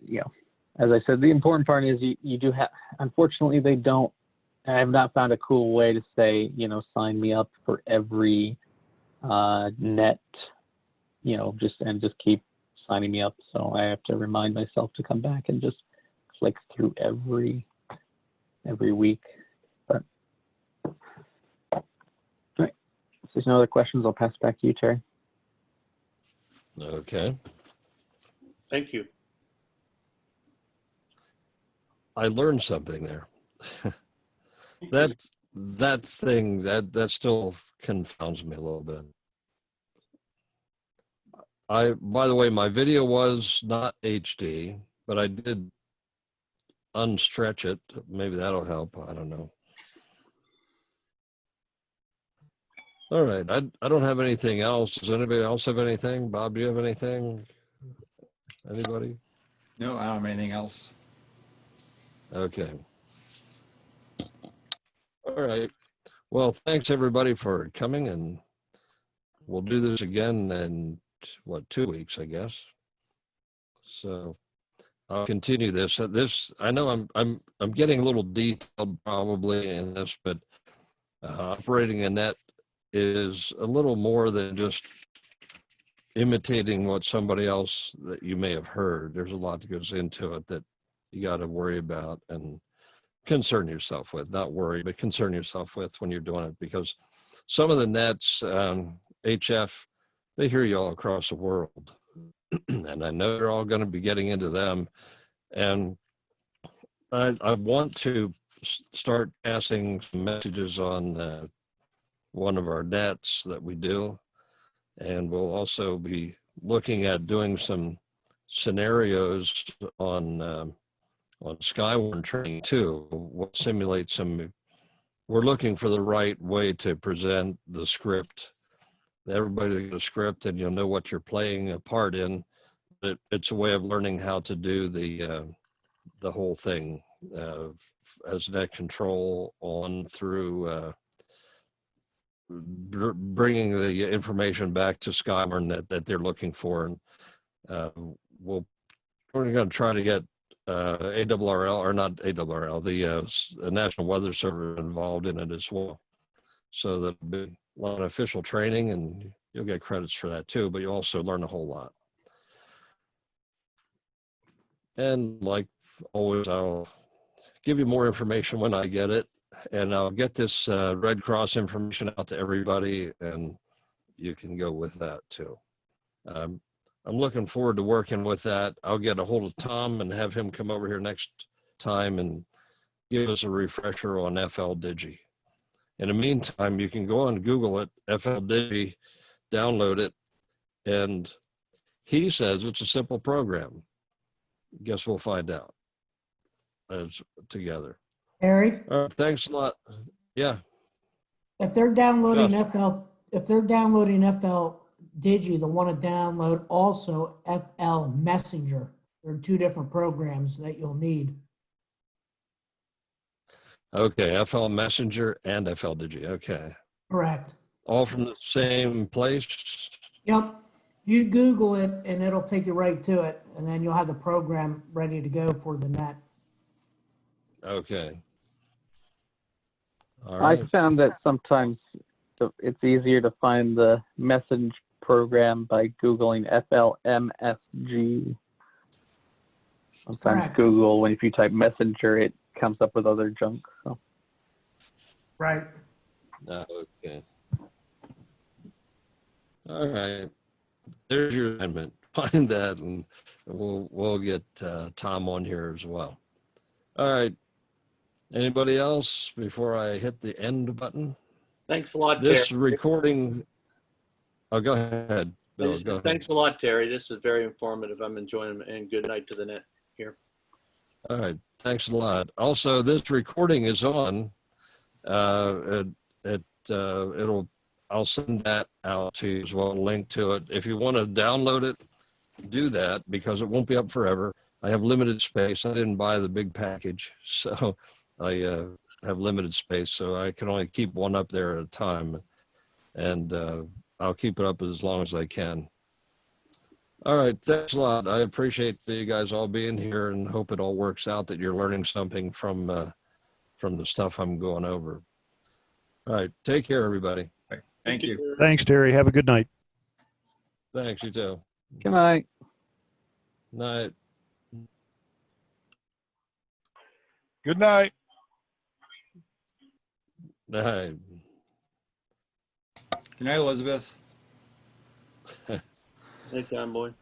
as I said, the important part is you do have, unfortunately, I have not found a cool way to say, sign me up for every net, just keep signing me up. So I have to remind myself to come back and just click through every week. But all right. If there's no other questions, I'll pass it back to you, Terry. Okay. Thank you. I learned something there. that thing that still confounds me a little bit. By the way, my video was not HD, but I did unstretch it. Maybe that'll help. I don't know. All right. I don't have anything else. Does anybody else have anything? Bob, do you have anything? Anybody? No, I don't have anything else. Okay. All right. Well, thanks everybody for coming, and we'll do this again in 2 weeks, I guess. So I'll continue this. I know I'm getting a little detailed probably in this, but operating a net is a little more than just imitating what somebody else that you may have heard. There's a lot that goes into it that you got to worry about, and concern yourself with, not worry, but concern yourself with when you're doing it, because some of the nets, HF, they hear you all across the world. And I know you're all going to be getting into them. And I want to start passing some messages on one of our nets that we do. And we'll also be looking at doing some scenarios on Skywarn training too. We'll simulate some. We're looking for the right way to present the script. Everybody will get a script, and you'll know what you're playing a part in. It's a way of learning how to do the whole thing as net control on through bringing the information back to Skywarn that they're looking for, and we're going to try to get ARRL, or not ARRL, the National Weather Service involved in it as well. So there'll be a lot of official training, and you'll get credits for that too, but you also learn a whole lot. And like always, I'll give you more information when I get it, and I'll get this Red Cross information out to everybody, and you can go with that too. I'm looking forward to working with that. I'll get a hold of Tom and have him come over here next time and give us a refresher on FL Digi. In the meantime, you can go and Google it, FL Digi, download it, and he says it's a simple program. Guess we'll find out as together. Harry, All right, thanks a lot. Yeah. if they're downloading FL Digi, they'll want to download also FL Messenger. They're two different programs that you'll need. Okay, FL Messenger and FL Digi. Okay. Correct. All from the same place? Yep. You Google it and it'll take you right to it. And then you'll have the program ready to go for the net. Okay. All I right. found that sometimes it's easier to find the message program by Googling FLMSG. Sometimes Correct. Google, if you type messenger, it comes up with other junk. So. Right. Okay. All right. There's your assignment. Find that, and we'll get Tom on here as well. All right. Anybody else before I hit the end button? Thanks a lot, Terry. This recording. Oh, go ahead, Bill. Go ahead. Thanks a lot, Terry. This is very informative. I'm enjoying it, and good night to the net here. All right. Thanks a lot. Also, this recording is on. I'll send that out to you as well, a link to it. If you want to download it, do that, because it won't be up forever. I have limited space. I didn't buy the big package, so I have limited space, so I can only keep one up there at a time, and I'll keep it up as long as I can. All right, thanks a lot. I appreciate you guys all being here, and hope it all works out, that you're learning something from the stuff I'm going over. All right, take care, everybody. Thank you. Thanks, Terry. Have a good night. Thanks, you too. Good night. Night. Good night. Night. Good night, Elizabeth. Hey, Conboy.